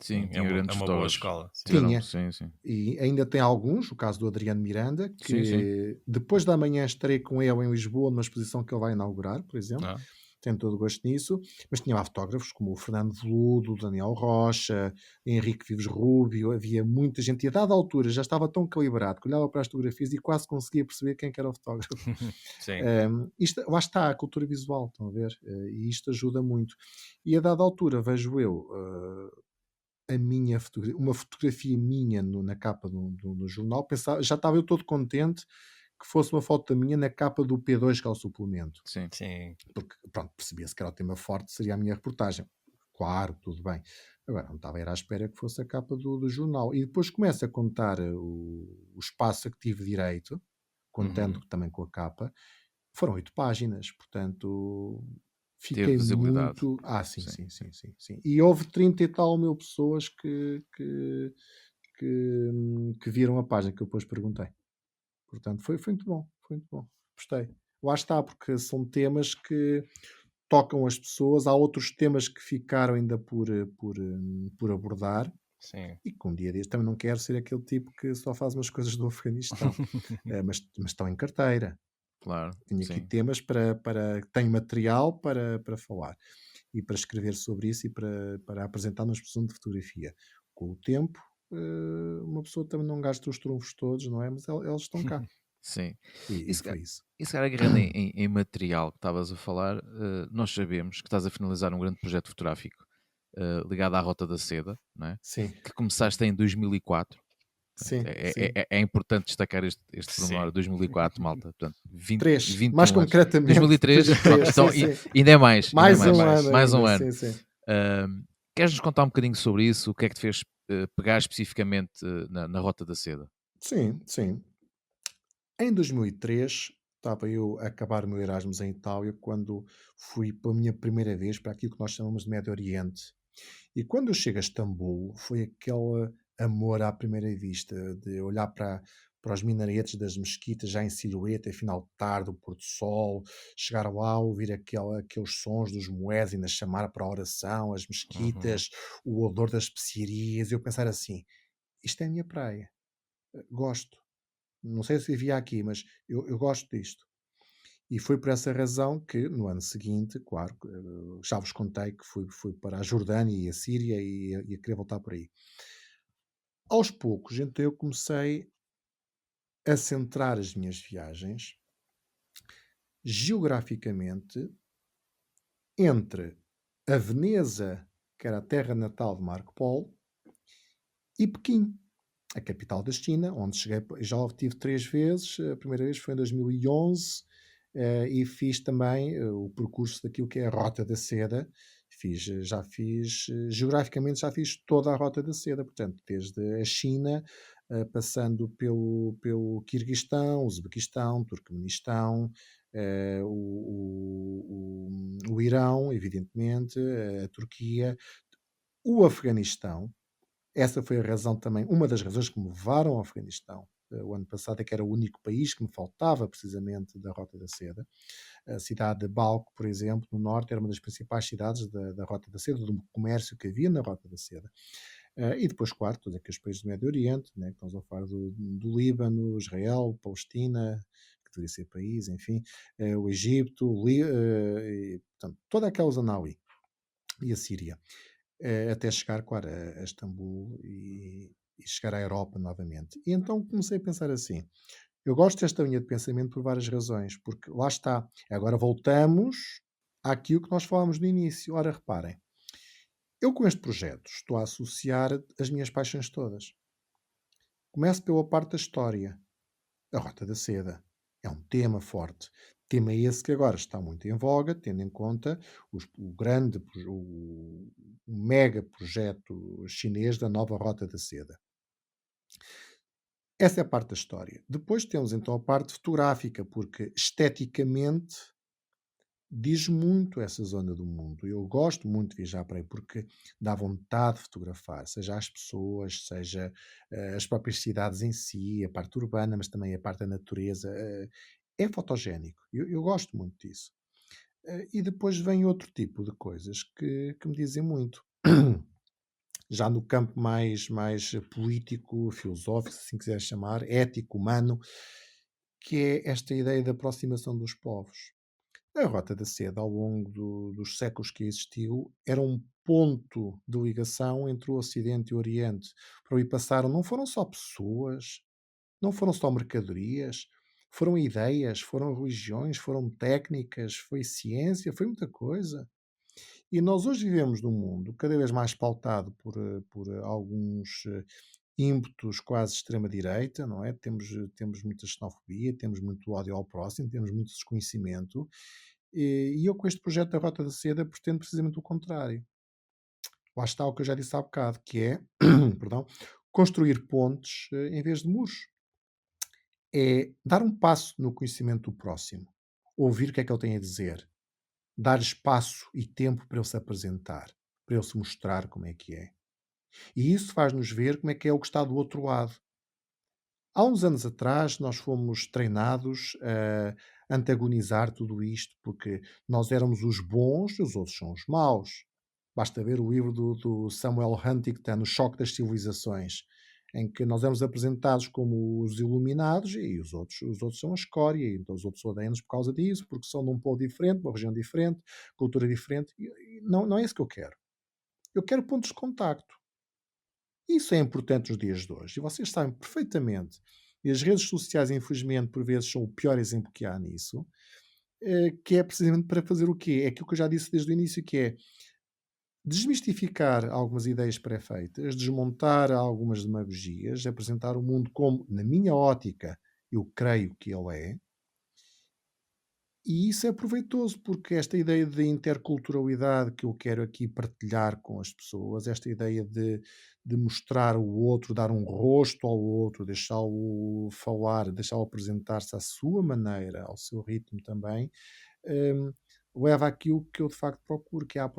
Sim, É tinha uma, é grandes uma boa fotógrafos. escola. Sim. Tiveram, Tinha, sim, sim. e ainda tem alguns, o caso do Adriano Miranda, Sim, sim. que depois da manhã estarei com ele em Lisboa, numa exposição que ele vai inaugurar, por exemplo. Ah, Tenho todo o gosto nisso, mas tinha lá fotógrafos como o Fernando Veludo, o Daniel Rocha, Henrique Vives Rubio, havia muita gente, e a dada altura já estava tão calibrado que olhava para as fotografias e quase conseguia perceber quem que era o fotógrafo. sim. Lá está a cultura visual, estão a ver? E isto ajuda muito. E a dada altura vejo eu uma fotografia minha na capa do jornal, já estava eu todo contente que fosse uma foto minha na capa do P2, que é o suplemento. Sim. Sim. Porque, pronto, percebia-se que era o tema forte, seria a minha reportagem. Claro, tudo bem. Agora, não estava era à espera que fosse a capa do jornal. E depois começa a contar o espaço a que tive direito, contando Uhum. também com a capa. Foram 8 páginas, portanto, Teve fiquei visibilidade. muito. Ah, sim, Sim. sim, sim, sim, sim. E houve 30 e tal mil pessoas que viram a página que eu depois perguntei. Portanto, foi muito bom, foi muito bom. Gostei. Lá está, porque são temas que tocam as pessoas. Há outros temas que ficaram ainda por abordar. Sim. E que um dia destes também não quero ser aquele tipo que só faz umas coisas do Afeganistão. Mas estão em carteira. Claro, Tenho aqui sim. temas tenho material para falar e para escrever sobre isso e para apresentar numa exposição de fotografia. Com o tempo, uma pessoa também não gasta os trunfos todos, não é? Mas eles estão cá. Sim. E Isso, foi isso. isso cara, agarrando em material que estavas a falar, nós sabemos que estás a finalizar um grande projeto fotográfico ligado à Rota da Seda, não é? Sim, Que sim, começaste em 2004. Portanto, sim, sim. é importante destacar este pormenor, Sim. 2004, malta. Portanto, 3, mais 21 anos. concretamente, 2003, pronto, 3, então sim, sim. ainda é mais, ainda é Mais Ainda um mais. ano mais. Mais um ainda, ano. sim, sim. Queres-nos contar um bocadinho sobre isso? O que é que te fez pegar especificamente na Rota da Seda? Sim, sim. Em 2003, estava eu a acabar o meu Erasmus em Itália, quando fui pela minha primeira vez para aquilo que nós chamamos de Médio Oriente. E quando eu chego a Istambul, foi aquele amor à primeira vista, de olhar para os minaretes das mesquitas já em silhueta, final de tarde, o pôr do sol, chegar lá, ouvir aqueles sons dos muezzins a chamar para a oração, as Uhum. mesquitas, o odor das especiarias, e eu pensar assim, isto é a minha praia, gosto. Não sei se vivia aqui, mas eu gosto disto. E foi por essa razão que, no ano seguinte, claro, já vos contei que fui para a Jordânia e a Síria e a querer voltar por aí. Aos poucos, então eu comecei a centrar as minhas viagens geograficamente entre a Veneza, que era a terra natal de Marco Polo, e Pequim, a capital da China, onde cheguei, já tive 3 vezes. A primeira vez foi em 2011, e fiz também o percurso daquilo que é a Rota da Seda. Já fiz, geograficamente já fiz toda a Rota da Seda, portanto, desde a China, passando pelo Quirguistão, Uzbequistão, Turcomenistão, o Irão, evidentemente, a Turquia, o Afeganistão. Essa foi a razão também, uma das razões que me levaram ao Afeganistão, o ano passado, é que era o único país que me faltava precisamente da Rota da Seda. A cidade de Balkh, por exemplo, no norte, era uma das principais cidades da Rota da Seda, do comércio que havia na Rota da Seda. E depois, claro, todos aqueles países do Médio Oriente, né, que estamos a falar do Líbano, Israel, Palestina, que deveria ser país, enfim, o Egito, portanto, toda aquela zona ali, e a Síria, até chegar, claro, a Istambul e chegar à Europa novamente. E então comecei a pensar assim: eu gosto desta linha de pensamento por várias razões, porque lá está, agora voltamos àquilo que nós falámos no início. Ora, reparem, eu com este projeto estou a associar as minhas paixões todas. Começo pela parte da história. A Rota da Seda é um tema forte. Tema esse que agora está muito em voga, tendo em conta o mega projeto chinês da nova Rota da Seda. Essa é a parte da história. Depois temos então a parte fotográfica, porque esteticamente diz muito essa zona do mundo. Eu gosto muito de viajar para aí porque dá vontade de fotografar, seja as pessoas, seja as próprias cidades em si, a parte urbana, mas também a parte da natureza. É fotogénico. Eu gosto muito disso. E depois vem outro tipo de coisas que me dizem muito. Já no campo mais político, filosófico, se assim quiser chamar, ético, humano, que é esta ideia da aproximação dos povos. A Rota da Seda, ao longo dos séculos que existiu, era um ponto de ligação entre o Ocidente e o Oriente. Por aí passaram, não foram só pessoas, não foram só mercadorias, foram ideias, foram religiões, foram técnicas, foi ciência, foi muita coisa. E nós hoje vivemos num mundo cada vez mais pautado por alguns ímpetos quase extrema-direita, não é? Temos muita xenofobia, temos muito ódio ao próximo, temos muito desconhecimento. E eu, com este projeto da Rota da Seda, pretendo precisamente o contrário. Lá está o que eu já disse há bocado, que é, perdão, construir pontes em vez de muros. É dar um passo no conhecimento do próximo, ouvir o que é que ele tem a dizer, dar espaço e tempo para ele se apresentar, para ele se mostrar como é que é. E isso faz-nos ver como é que é o que está do outro lado. Há uns anos atrás, nós fomos treinados a antagonizar tudo isto, porque nós éramos os bons e os outros são os maus. Basta ver o livro do Samuel Huntington, O Choque das Civilizações, em que nós éramos apresentados como os iluminados e os outros são a escória, e então os outros odeiam-nos por causa disso, porque são de um povo diferente, uma região diferente, cultura diferente. E não é isso que eu quero. Eu quero pontos de contacto. Isso é importante nos dias de hoje, e vocês sabem perfeitamente, e as redes sociais, infelizmente, por vezes são o pior exemplo que há nisso, que é precisamente para fazer o quê? É aquilo que eu já disse desde o início, que é desmistificar algumas ideias pré-feitas, desmontar algumas demagogias, apresentar o mundo como, na minha ótica, eu creio que ele é. E isso é proveitoso, porque esta ideia de interculturalidade que eu quero aqui partilhar com as pessoas, esta ideia de mostrar o outro, dar um rosto ao outro, deixá-lo falar, deixá-lo apresentar-se à sua maneira, ao seu ritmo também, hum, leva àquilo que eu de facto procuro, que é a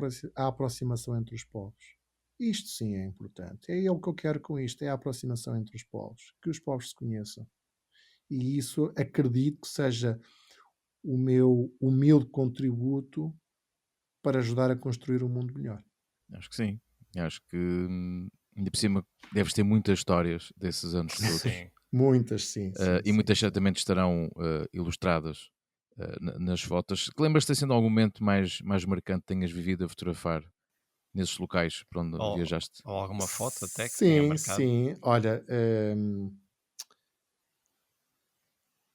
aproximação entre os povos. Isto sim é importante. É o que eu quero com isto, é a aproximação entre os povos, que os povos se conheçam. E isso acredito que seja o meu humilde contributo para ajudar a construir um mundo melhor. Acho que sim. Acho que ainda por cima deves ter muitas histórias desses anos todos. Sim. Muitas, sim. E muitas certamente estarão ilustradas nas fotos. Que lembras-te assim de algum momento mais marcante que tenhas vivido a fotografar nesses locais para onde Ou, viajaste? ou alguma foto até que tenha Sim, marcado. sim. Olha,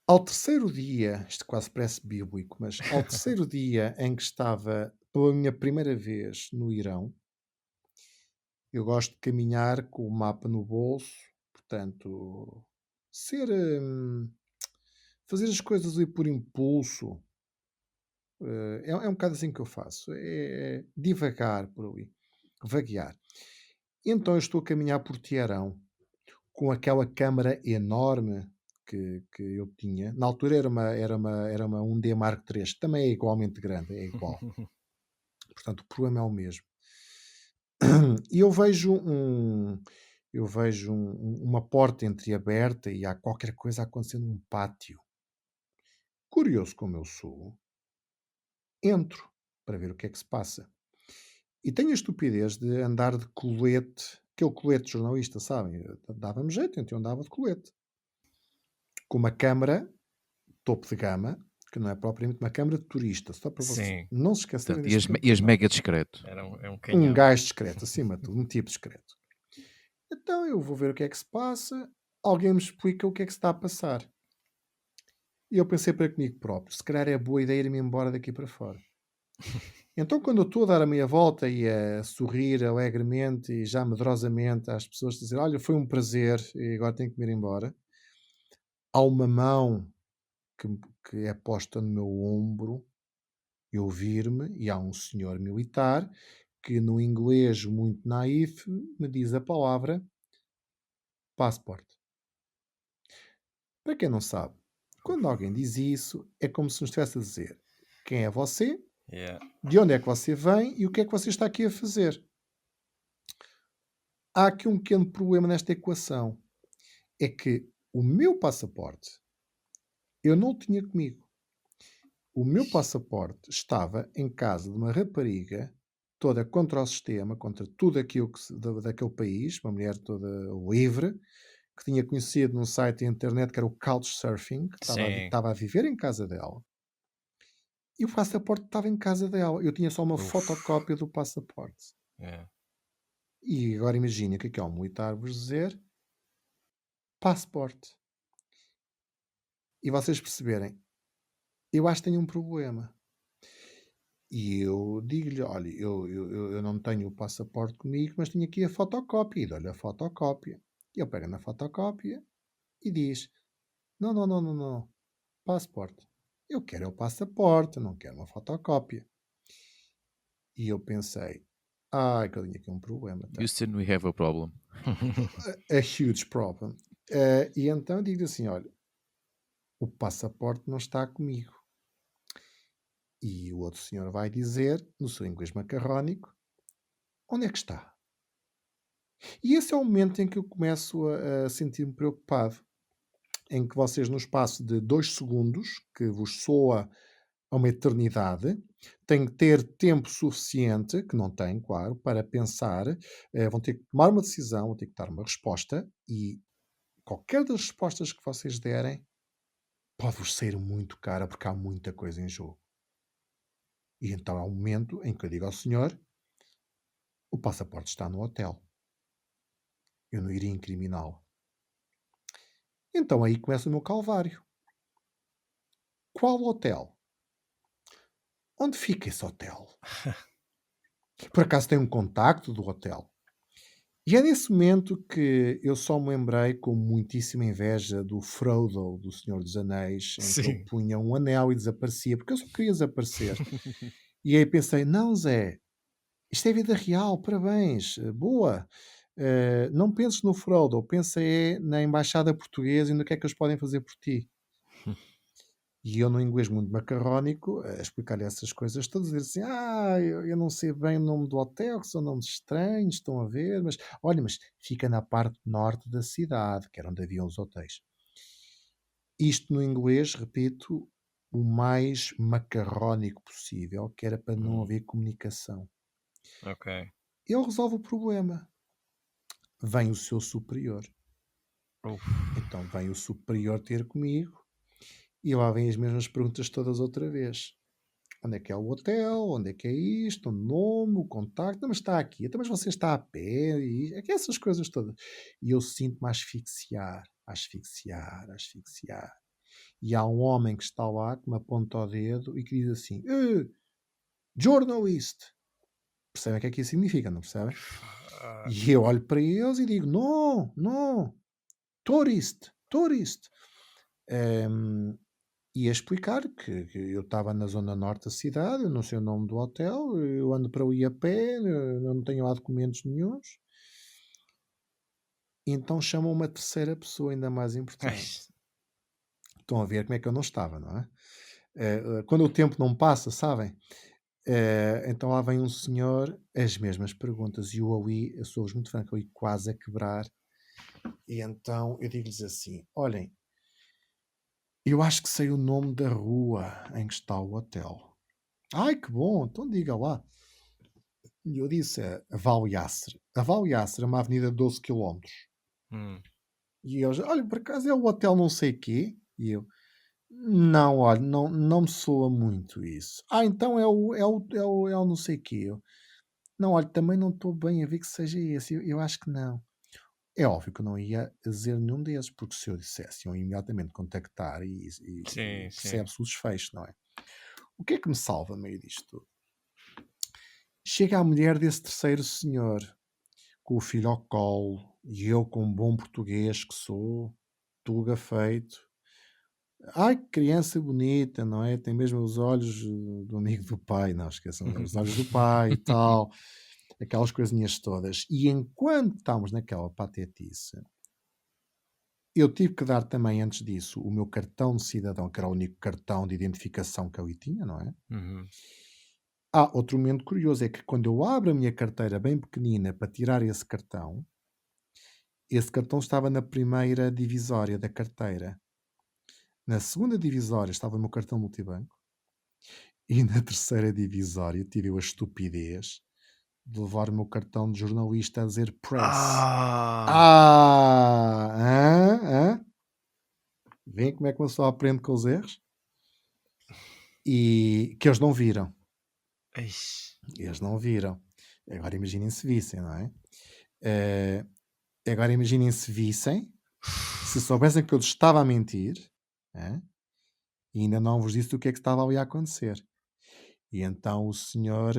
Ao terceiro dia, isto quase parece bíblico, mas ao terceiro dia em que estava pela minha primeira vez no Irão, eu gosto de caminhar com o mapa no bolso, portanto, ser, fazer as coisas ali por impulso, é um bocado assim que eu faço, é divagar por ali, vaguear. Então eu estou a caminhar por Teherão, com aquela câmara enorme que eu tinha. Na altura era uma 1D Mark III, que também é igualmente grande, é igual. Portanto, o problema é o mesmo. E eu vejo uma porta entreaberta e há qualquer coisa acontecendo num pátio. Curioso como eu sou, entro para ver o que é que se passa. E tenho a estupidez de andar de colete, aquele colete de jornalista, sabem? Dava-me jeito, então eu andava de colete. Com uma câmara topo de gama, que não é propriamente uma câmara de turista, só para vocês Sim, não se esquecerem Portanto, deste pequeno ias pormenor. mega discreto. é um Um canhão. gajo discreto, acima de tudo, um tipo discreto. Então eu vou ver o que é que se passa, alguém me explica o que é que se está a passar. E eu pensei para comigo próprio, se calhar é boa ideia ir-me embora daqui para fora. Então quando eu estou a dar a meia volta e a sorrir alegremente e já medrosamente às pessoas a dizer, olha, foi um prazer e agora tenho que me ir embora, há uma mão que, que é posta no meu ombro, eu vir-me e há um senhor militar que no inglês muito naif me diz a palavra passaporte. Para quem não sabe, quando alguém diz isso, é como se nos estivesse a dizer quem é você, Yeah. de onde é que você vem e o que é que você está aqui a fazer. Há aqui um pequeno problema nesta equação. É que o meu passaporte eu não o tinha comigo. O meu passaporte estava em casa de uma rapariga toda contra o sistema, contra tudo aquilo daquele país, uma mulher toda livre, que tinha conhecido num site de internet que era o Couchsurfing, que Sim. estava a viver em casa dela. E o passaporte estava em casa dela. Eu tinha só uma Uf. fotocópia do passaporte. Yeah. E agora imagina o que é um militar vos dizer passaporte. E vocês perceberem, eu acho que tenho um problema. E eu digo-lhe, olha, eu não tenho o passaporte comigo, mas tenho aqui a fotocópia. E dou-lhe a fotocópia. E ele pega na fotocópia e diz, não, não, não, não, não, passaporte. Eu quero é o passaporte, não quero uma fotocópia. E eu pensei, que eu tenho aqui um problema. Tá? Houston, we have a problem. A huge problem. E então digo assim, olha, o passaporte não está comigo. E o outro senhor vai dizer, no seu inglês macarrónico, onde é que está? E esse é o momento em que eu começo a sentir-me preocupado, em que vocês, no espaço de 2 segundos, que vos soa a uma eternidade, têm que ter tempo suficiente, que não têm, claro, para pensar, vão ter que tomar uma decisão, vão ter que dar uma resposta, e qualquer das respostas que vocês derem pode-vos sair muito cara, porque há muita coisa em jogo. E então é um momento em que eu digo ao senhor: o passaporte está no hotel. Eu não iria incriminá-lo. Então aí começa o meu calvário. Qual hotel? Onde fica esse hotel? Por acaso tem um contacto do hotel? E é nesse momento que eu só me lembrei com muitíssima inveja do Frodo, do Senhor dos Anéis, em que ele Sim. punha um anel e desaparecia, porque eu só queria desaparecer. E aí pensei, não Zé, isto é vida real, parabéns, boa. Não penses no Frodo, pensa é na embaixada portuguesa e no que é que eles podem fazer por ti. E eu, no inglês muito macarrónico, a explicar-lhe essas coisas todas, dizer assim: eu não sei bem o nome do hotel, que são nomes estranhos, estão a ver, mas olha, mas fica na parte norte da cidade, que era onde haviam os hotéis. Isto no inglês, repito, o mais macarrónico possível, que era para não haver comunicação. Ok. Ele resolve o problema. Vem o seu superior. Uf. Então vem o superior ter comigo e lá vêm as mesmas perguntas todas outra vez. Onde é que é o hotel? Onde é que é isto? O nome, o contacto? Não, mas está aqui. Então, mas você está a pé? E é que essas coisas todas. E eu sinto-me a asfixiar, a asfixiar, a asfixiar. e há um homem que está lá, que me aponta o dedo e que diz assim: journalist. Percebem o que é que isso significa, não percebem? Ah, E eu olho para eles e digo: não, não, tourist, tourist. Ehm, e a explicar que eu estava na zona norte da cidade, eu não sei o nome do hotel, eu ando para ali a pé, eu não tenho lá documentos nenhuns. Então chamam uma terceira pessoa ainda mais importante. ai, Estão a ver como é que eu não estava, não é? Quando o tempo não passa, sabem? Então lá vem um senhor, as mesmas perguntas, e eu ali, eu sou-vos muito franco, eu ali quase a quebrar. E então eu digo-lhes assim: olhem, eu acho que sei o nome da rua em que está o hotel. Ai, que bom, então diga lá. E eu disse: a Val Yasser. A Val Yasser é uma avenida de 12 quilómetros. hum. E eles: olha, por acaso é o hotel não sei quê? E eu: não, olha, não me soa muito isso. Ah, então é o não sei quê. Eu: não, olha, também não estou bem a ver que seja esse. Eu acho que não. É óbvio que eu não ia dizer nenhum desses, porque se eu dissesse, iam imediatamente contactar e Sim, sim. percebe-se o desfecho, não é? O que é que me salva no meio disto tudo? Chega a mulher desse terceiro senhor, com o filho ao colo, e eu, com um bom português que sou, tuga feito. Ai, que criança bonita, não é? Tem mesmo os olhos do amigo do pai, não esqueçam, os olhos do pai e tal, aquelas coisinhas todas. E enquanto estamos naquela patetice, eu tive que dar também, antes disso, o meu cartão de cidadão, que era o único cartão de identificação que eu ali tinha, não é? Uhum. Outro momento curioso é que quando eu abro a minha carteira bem pequenina para tirar esse cartão estava na primeira divisória da carteira. Na segunda divisória estava o meu cartão multibanco. E na terceira divisória tive eu a estupidez de levar o meu cartão de jornalista a dizer press. Ah, Ah! Hã? Vêem como é que uma pessoa aprende com os erros? E que eles não viram. ai. Eles não viram. Agora imaginem se vissem, não é? Eh, Agora imaginem se vissem, se soubessem que eu lhes estava a mentir, hã, e ainda não vos disse o que é que estava ali a acontecer. E então o senhor,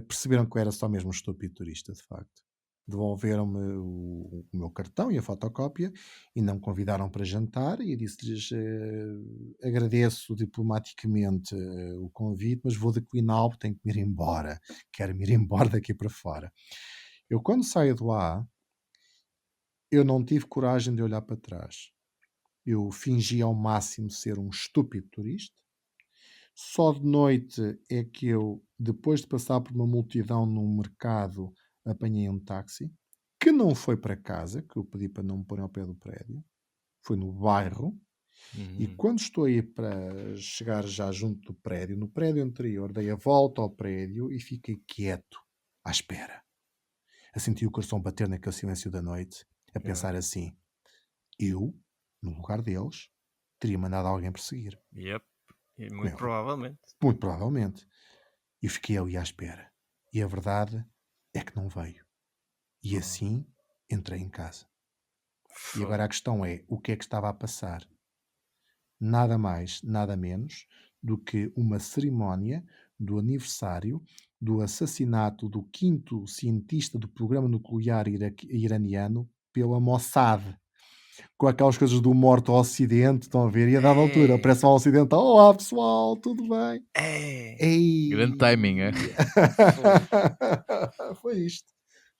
perceberam que eu era só mesmo um estúpido turista, de facto. Devolveram-me o meu cartão e a fotocópia e não me convidaram para jantar e eu disse-lhes, agradeço diplomaticamente, o convite, mas vou decliná-lo, tenho que me ir embora. Quero-me ir embora daqui para fora. Eu quando saio de lá, eu não tive coragem de olhar para trás. Eu fingi ao máximo ser um estúpido turista. Só de noite é que eu, depois de passar por uma multidão num mercado, apanhei um táxi, que não foi para casa, que eu pedi para não me pôr ao pé do prédio, foi no bairro, e Uhum. quando estou aí para chegar já junto do prédio, no prédio anterior, dei a volta ao prédio e fiquei quieto, à espera, a sentir o coração bater naquele silêncio da noite, a Yeah. pensar assim: eu, no lugar deles, teria mandado alguém perseguir. Yep. E Como é muito óbvio. provavelmente. Muito provavelmente. E fiquei ali à espera. E a verdade é que não veio. E Oh, assim entrei em casa. E fogo. agora a questão é: o que é que estava a passar? Nada mais, nada menos do que uma cerimónia do aniversário do assassinato do quinto cientista do programa nuclear iraniano pela Mossad. Com aquelas coisas do morto ao Ocidente, estão a ver? E a dada altura, É, aparece ao Ocidente: olá pessoal, tudo bem? é. Grande timing, é? Ei! Fogo. Foi isto,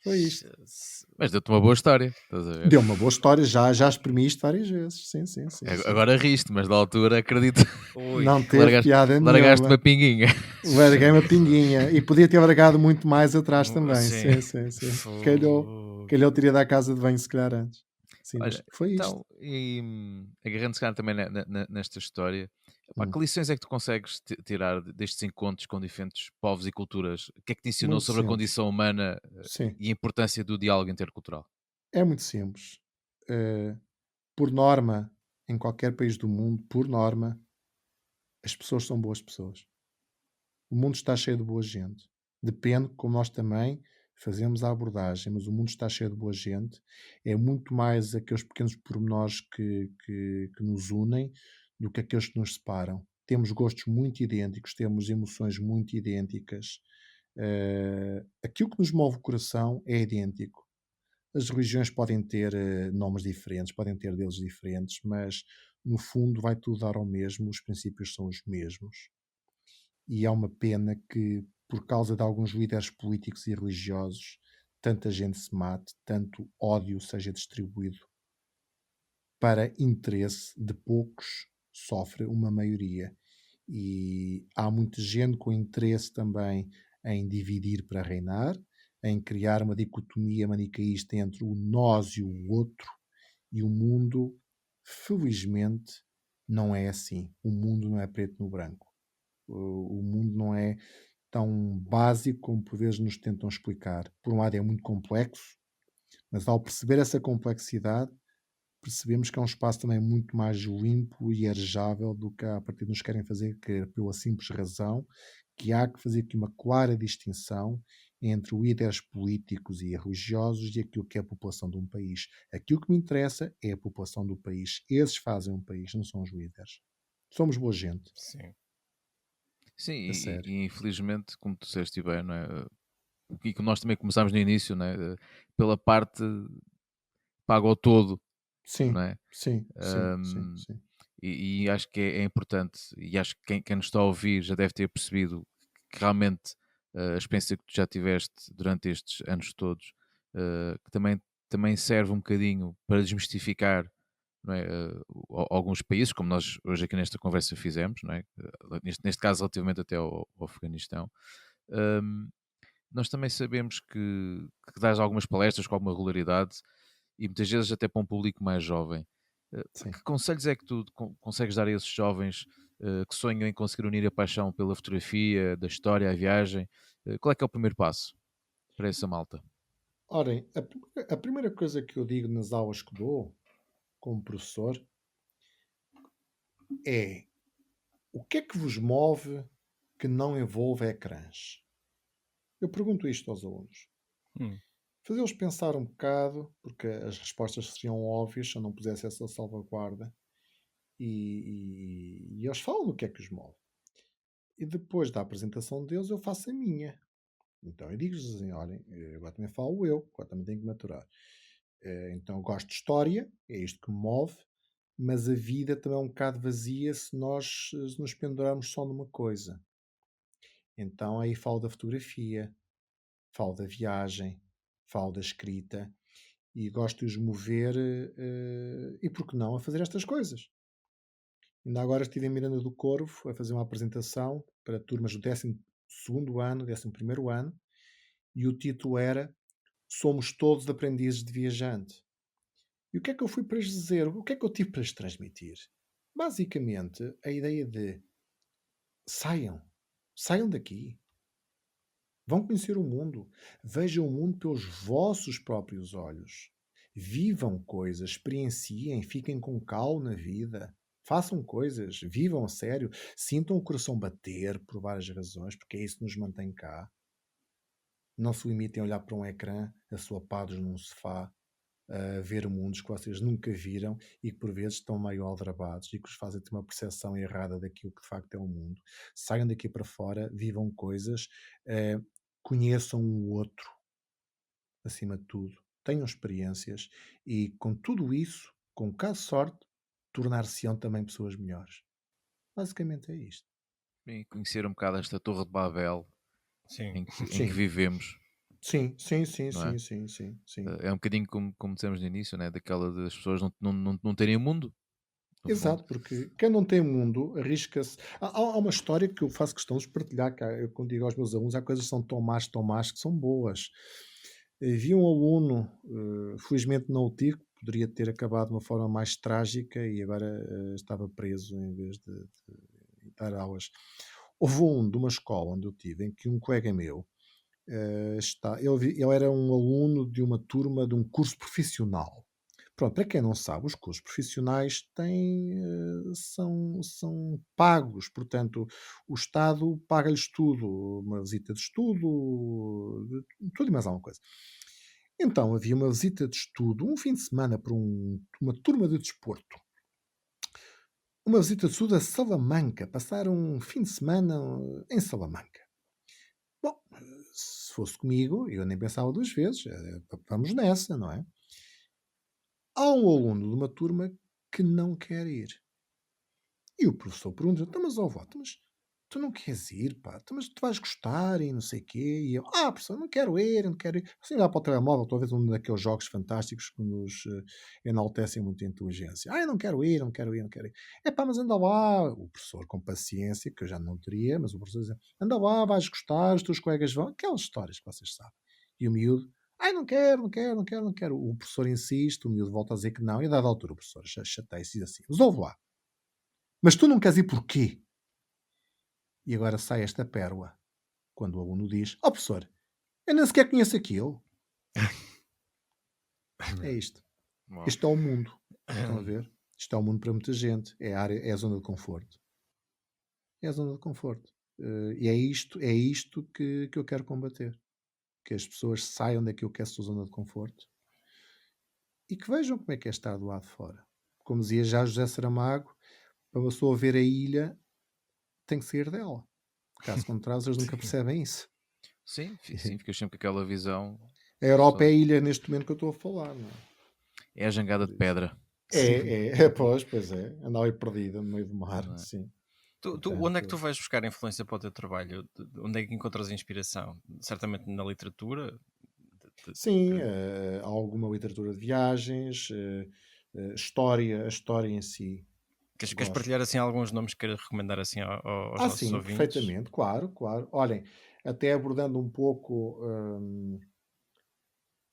foi isto. Jesus. Mas deu-te uma boa história, estás a ver? Deu uma boa história, já exprimi isto várias vezes. Sim, sim, sim, sim. Agora riste, mas da altura acredito Ui. Não que teve piada largaste uma nenhuma. pinguinha. Larguei uma pinguinha e podia ter largado muito mais atrás também. Sim. Sim, sim, sim. Calhou, Fogo. calhou teria da casa de banho se calhar antes. Sim, mas Olha, foi isto. então, e, agarrando-se calhar também nesta história, epá, Hum, que lições é que tu consegues tirar destes encontros com diferentes povos e culturas? O que é que te ensinou Muito sobre a simples. condição humana Sim, e a importância do diálogo intercultural? é muito simples. Eh, por norma, em qualquer país do mundo, por norma, as pessoas são boas pessoas. O mundo está cheio de boa gente. Depende como nós também fazemos a abordagem, mas o mundo está cheio de boa gente, é muito mais aqueles pequenos pormenores que nos unem do que aqueles que nos separam. Temos gostos muito idênticos, temos emoções muito idênticas. Aquilo que nos move o coração é idêntico. As religiões podem ter nomes diferentes, podem ter deuses diferentes, mas no fundo vai tudo dar ao mesmo, os princípios são os mesmos. E é uma pena que, por causa de alguns líderes políticos e religiosos, tanta gente se mate, tanto ódio seja distribuído para interesse de poucos, sofre uma maioria. E há muita gente com interesse também em dividir para reinar, em criar uma dicotomia manicaísta entre o nós e o outro, e o mundo, felizmente, não é assim. O mundo não é preto no branco. O mundo não é tão básico como por vezes nos tentam explicar. Por um lado é muito complexo, mas ao perceber essa complexidade, percebemos que é um espaço também muito mais limpo e arejável do que a partir de nos querem fazer crer, pela simples razão que há que fazer aqui uma clara distinção entre líderes políticos e religiosos e aquilo que é a população de um país. Aquilo que me interessa é a população do país. Esses fazem um país, não são os líderes. Somos boa gente, Sim. Sim, a sério. e infelizmente, como tu disseste bem, não é? E que nós também começámos no início, não é? Pela parte paga ao todo, não Sim, é? sim, sim, sim, Ahm, sim. e acho que é importante, e acho que quem nos está a ouvir já deve ter percebido que realmente a experiência que tu já tiveste durante estes anos todos, que também serve um bocadinho para desmistificar, não é, alguns países, como nós hoje aqui nesta conversa fizemos, não é? Neste caso relativamente até ao Afeganistão. Ahm, Nós também sabemos que dás algumas palestras com alguma regularidade e muitas vezes até para um público mais jovem. Sim. Que conselhos é que tu consegues dar a esses jovens que sonham em conseguir unir a paixão pela fotografia, da história, a viagem? Qual é que é o primeiro passo para essa malta? Orem, a primeira coisa que eu digo nas aulas que dou, como professor, é: o que é que vos move que não envolve ecrãs? Eu pergunto isto aos alunos. Hum, Fazê-los pensar um bocado, porque as respostas seriam óbvias se eu não pusesse essa salvaguarda, e eles falam o que é que os move. E depois da apresentação deles, eu faço a minha. Então eu digo-lhes assim: olhem, agora também falo eu, agora também tenho que maturar. Então eu gosto de história, é isto que me move, mas a vida também é um bocado vazia se nós se nos pendurarmos só numa coisa. Então aí falo da fotografia, falo da viagem, falo da escrita e gosto de os mover, e por que não, a fazer estas coisas. Ainda agora estive em Miranda do Corvo a fazer uma apresentação para turmas do 12º ano, 11º ano, e o título era Somos todos aprendizes de viajante. E o que é que eu fui para lhes dizer? O que é que eu tive para lhes transmitir? Basicamente, a ideia de saiam, saiam daqui, vão conhecer o mundo, vejam o mundo pelos vossos próprios olhos, vivam coisas, experienciem, fiquem com calma na vida, façam coisas, vivam a sério, sintam o coração bater por várias razões, porque é isso que nos mantém cá. Não se limitem a olhar para um ecrã, assoapados num sofá, a ver mundos que vocês nunca viram e que por vezes estão meio aldrabados e que vos fazem ter uma percepção errada daquilo que de facto é o mundo. Saiam daqui para fora, vivam coisas, eh, conheçam o outro, acima de tudo, tenham experiências e com tudo isso, com um bocado de sorte, tornar-se-ão também pessoas melhores. Basicamente é isto. E conhecer um bocado esta Torre de Babel sim. em que Sim, vivemos, sim, sim, sim, não é? sim, sim, sim, sim. É um bocadinho como dissemos no início, né? Daquela das pessoas não terem mundo, no fundo. Exato, porque quem não tem mundo arrisca-se. Há uma história que eu faço questão de partilhar, que eu quando digo aos meus alunos, há coisas que são tão más que são boas. Vi um aluno, felizmente não o tive, poderia ter acabado de uma forma mais trágica e agora estava preso em vez de dar aulas. Houve de uma escola onde eu tive, em que um colega meu ele era um aluno de uma turma de um curso profissional. Pronto, para quem não sabe, os cursos profissionais são pagos, portanto, o Estado paga-lhes tudo, uma visita de estudo, tudo e mais alguma coisa. Então havia uma visita de estudo, um fim de semana para uma turma de desporto. Uma visita de estudo a Salamanca, passar um fim de semana em Salamanca. Bom, se fosse comigo, eu nem pensava duas vezes, vamos nessa, não é? Há um aluno de uma turma que não quer ir. E o professor pergunta: "Então, mas ó vó, mas tu não queres ir, pá? Então, mas tu vais gostar e não sei o quê". E eu: "Ah, professor, não quero ir, não quero ir". Assim, olhar para o telemóvel, talvez um daqueles jogos fantásticos que nos enaltecem muito a inteligência. "Ah, eu não quero ir, não quero ir, não quero ir". "Epá, mas anda lá". O professor, com paciência, que eu já não teria, mas o professor dizia: "Anda lá, vais gostar, os teus colegas vão". Aquelas histórias que vocês sabem. E o miúdo: "Ai, não quero, não quero, não quero, não quero". O professor insiste, o miúdo volta a dizer que não, e a dada altura o professor chateia-se e diz assim: "Mas ouve lá, mas tu não queres ir porquê?". E agora sai esta pérola, quando o aluno diz: "Ó professor, eu nem sequer conheço aquilo". É isto. Uau. Isto é o mundo. Estão a ver? Isto é o mundo para muita gente. É a zona de conforto. É a zona de conforto. E é isto que eu quero combater. Que as pessoas saiam daquilo que é a sua zona de conforto e que vejam como é que é estar do lado de fora. Como dizia já José Saramago, para uma pessoa ver a ilha, tem que sair dela. Caso contrário, eles nunca Sim. percebem isso. Sim, sim, ficas sempre com aquela visão. A Europa Só... é a ilha neste momento que eu estou a falar, não é? É a jangada Por de isso. pedra, Sim. Pois é. Andava aí perdida no meio do mar, não é? sim. Onde é que tu Portanto, vais buscar influência para o teu trabalho? Onde é que encontras inspiração? Certamente na literatura? sim, há alguma literatura de viagens, a história em si, Queres gosto. partilhar assim alguns nomes que queiras recomendar assim aos nossos Sim, ouvintes? perfeitamente, claro, claro. Olhem, até abordando um pouco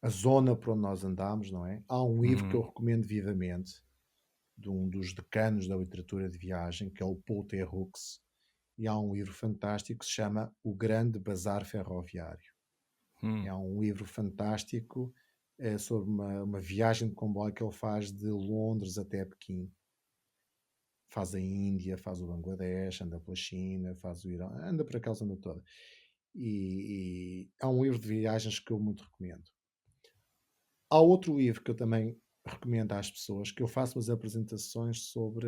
a zona por onde nós andamos, não é? Há um livro que eu Uhum. recomendo vivamente, de um dos decanos da literatura de viagem, que é o Paul T. Hooks, e há um livro fantástico que se chama O Grande Bazar Ferroviário. Hum. É um livro fantástico sobre uma viagem de comboio que ele faz de Londres até Pequim. Faz a Índia, faz o Bangladesh, anda pela China, faz o Irão, anda por aquela zona toda. E é um livro de viagens que eu muito recomendo. Há outro livro que eu também recomendo às pessoas, que eu faço umas apresentações sobre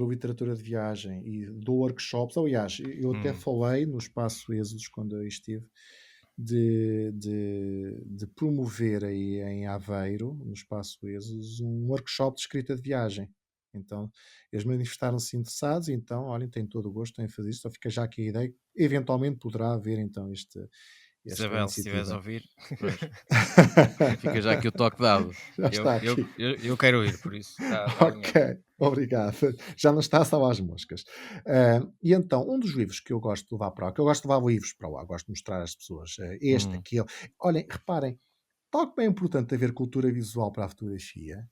literatura de viagem e dou workshops. Aliás, eu até Hum. falei no Espaço Êxodos, quando eu estive, de promover aí em Aveiro, no Espaço Êxodos, um workshop de escrita de viagem. Então, eles manifestaram-se interessados, então, olhem, tenho todo o gosto em fazer isto, só fica já aqui a ideia, eventualmente poderá haver então esta Isabel, se estiveres a iniciativa. ouvir, Pois. Fica já aqui o toque dado. Já eu, está eu, aqui. eu, eu quero ir, por isso está alinhado. Ok, obrigado. Já não está só às moscas. E então, um dos livros que eu gosto de levar para lá, que eu gosto de levar livros para lá, gosto de mostrar às pessoas, este, Hum. aquele. Olhem, reparem, tal como é importante haver cultura visual para a fotografia,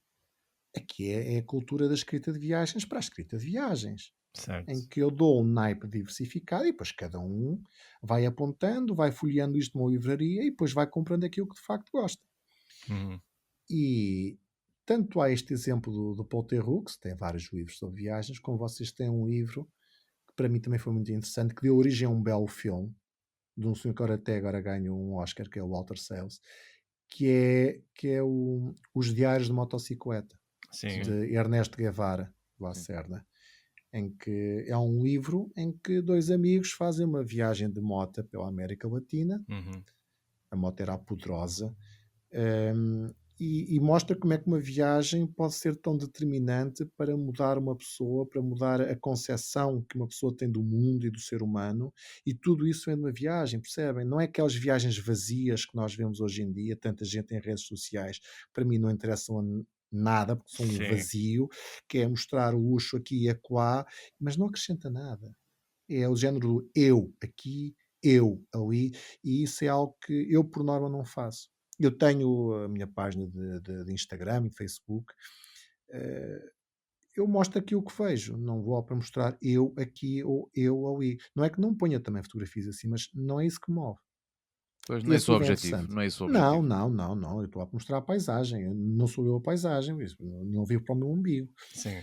aqui é a cultura da escrita de viagens para a escrita de viagens, Certo. em que eu dou um naipe diversificado e depois cada um vai apontando, vai folheando isto numa livraria e depois vai comprando aquilo que de facto gosta. Uhum. E tanto há este exemplo do Paul T. Hooks, tem vários livros sobre viagens, como vocês têm um livro que para mim também foi muito interessante, que deu origem a um belo filme, de um senhor que até agora ganhou um Oscar, que é o Walter Sales, que é Os Diários de Motocicleta, Sim. Sim, de Ernesto Guevara sim. Lacerda, em que é um livro em que dois amigos fazem uma viagem de moto pela América Latina. Uhum. A moto era poderosa. Um, e mostra como é que uma viagem pode ser tão determinante para mudar uma pessoa, para mudar a concepção que uma pessoa tem do mundo e do ser humano, e tudo isso vem de uma viagem, percebem? Não é aquelas viagens vazias que nós vemos hoje em dia, tanta gente em redes sociais, para mim não interessam nada, porque são um Sim. vazio, que é mostrar o luxo aqui e acolá, mas não acrescenta nada. É o género do eu aqui, eu ali, e isso é algo que eu, por norma, não faço. Eu tenho a minha página de Instagram e de Facebook, eh, eu mostro aquilo que vejo, não vou para mostrar eu aqui ou eu ali. Não é que não ponha também fotografias assim, mas não é isso que move. Pois não é esse Esse o livro é objetivo. interessante. Não é esse o Não, objetivo. não, não, não. Eu estou a mostrar a paisagem. Não sou eu a paisagem. Não vivo para o meu umbigo. Sim.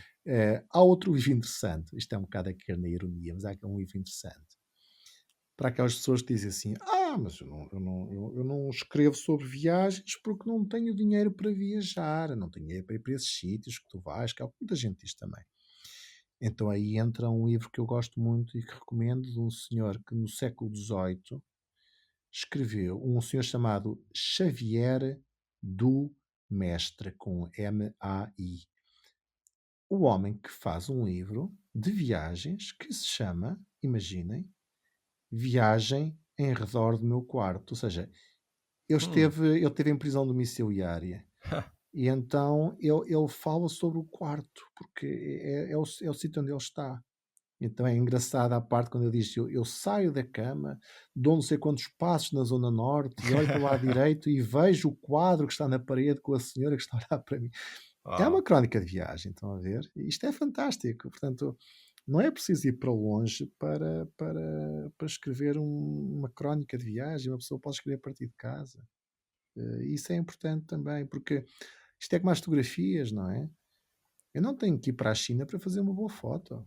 Há outro livro interessante. Isto é um bocado aqui na ironia, mas há aqui um livro interessante. Para aquelas pessoas que dizem assim: mas eu não escrevo sobre viagens porque não tenho dinheiro para viajar, não tenho dinheiro para ir para esses sítios que tu vais, que muita gente diz também. Então aí entra um livro que eu gosto muito e que recomendo, de um senhor que no século XVIII escreveu, um senhor chamado Xavier do Mestre, com M-A-I. O homem que faz um livro de viagens que se chama, imaginem, Viagem em Redor do Meu Quarto. Ou seja, ele esteve em prisão domiciliária. E então ele fala sobre o quarto, porque é o sítio onde ele está. Então é engraçado a parte quando ele diz: eu saio da cama, dou não sei quantos passos na zona norte, e olho para o lado direito e vejo o quadro que está na parede com a senhora que está a olhar para mim. É uma crónica de viagem, estão a ver? Isto é fantástico. Portanto, não é preciso ir para longe para escrever uma crónica de viagem. Uma pessoa pode escrever a partir de casa. Isso é importante também, porque isto é como as fotografias, não é? Eu não tenho que ir para a China para fazer uma boa foto.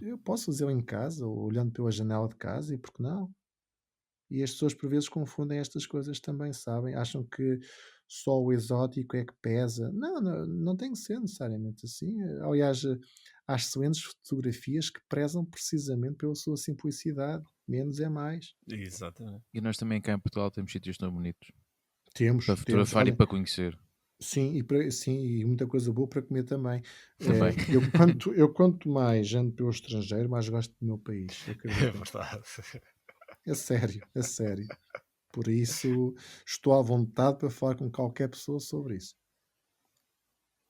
Eu posso fazê-lo em casa, ou olhando pela janela de casa, e por que não? E as pessoas por vezes confundem estas coisas também, sabem? Acham que só o exótico é que pesa. Não, não tem que ser necessariamente assim. Aliás, há excelentes fotografias que prezam precisamente pela sua simplicidade. Menos é mais. Exatamente. E nós também cá em Portugal temos sítios tão bonitos Temos, para fotografar e olha, para conhecer. sim, e muita coisa boa para comer também. Também. Eu quanto mais ando pelo estrangeiro, mais gosto do meu país. É Acreditem. verdade. É sério, é sério. Por isso, estou à vontade para falar com qualquer pessoa sobre isso.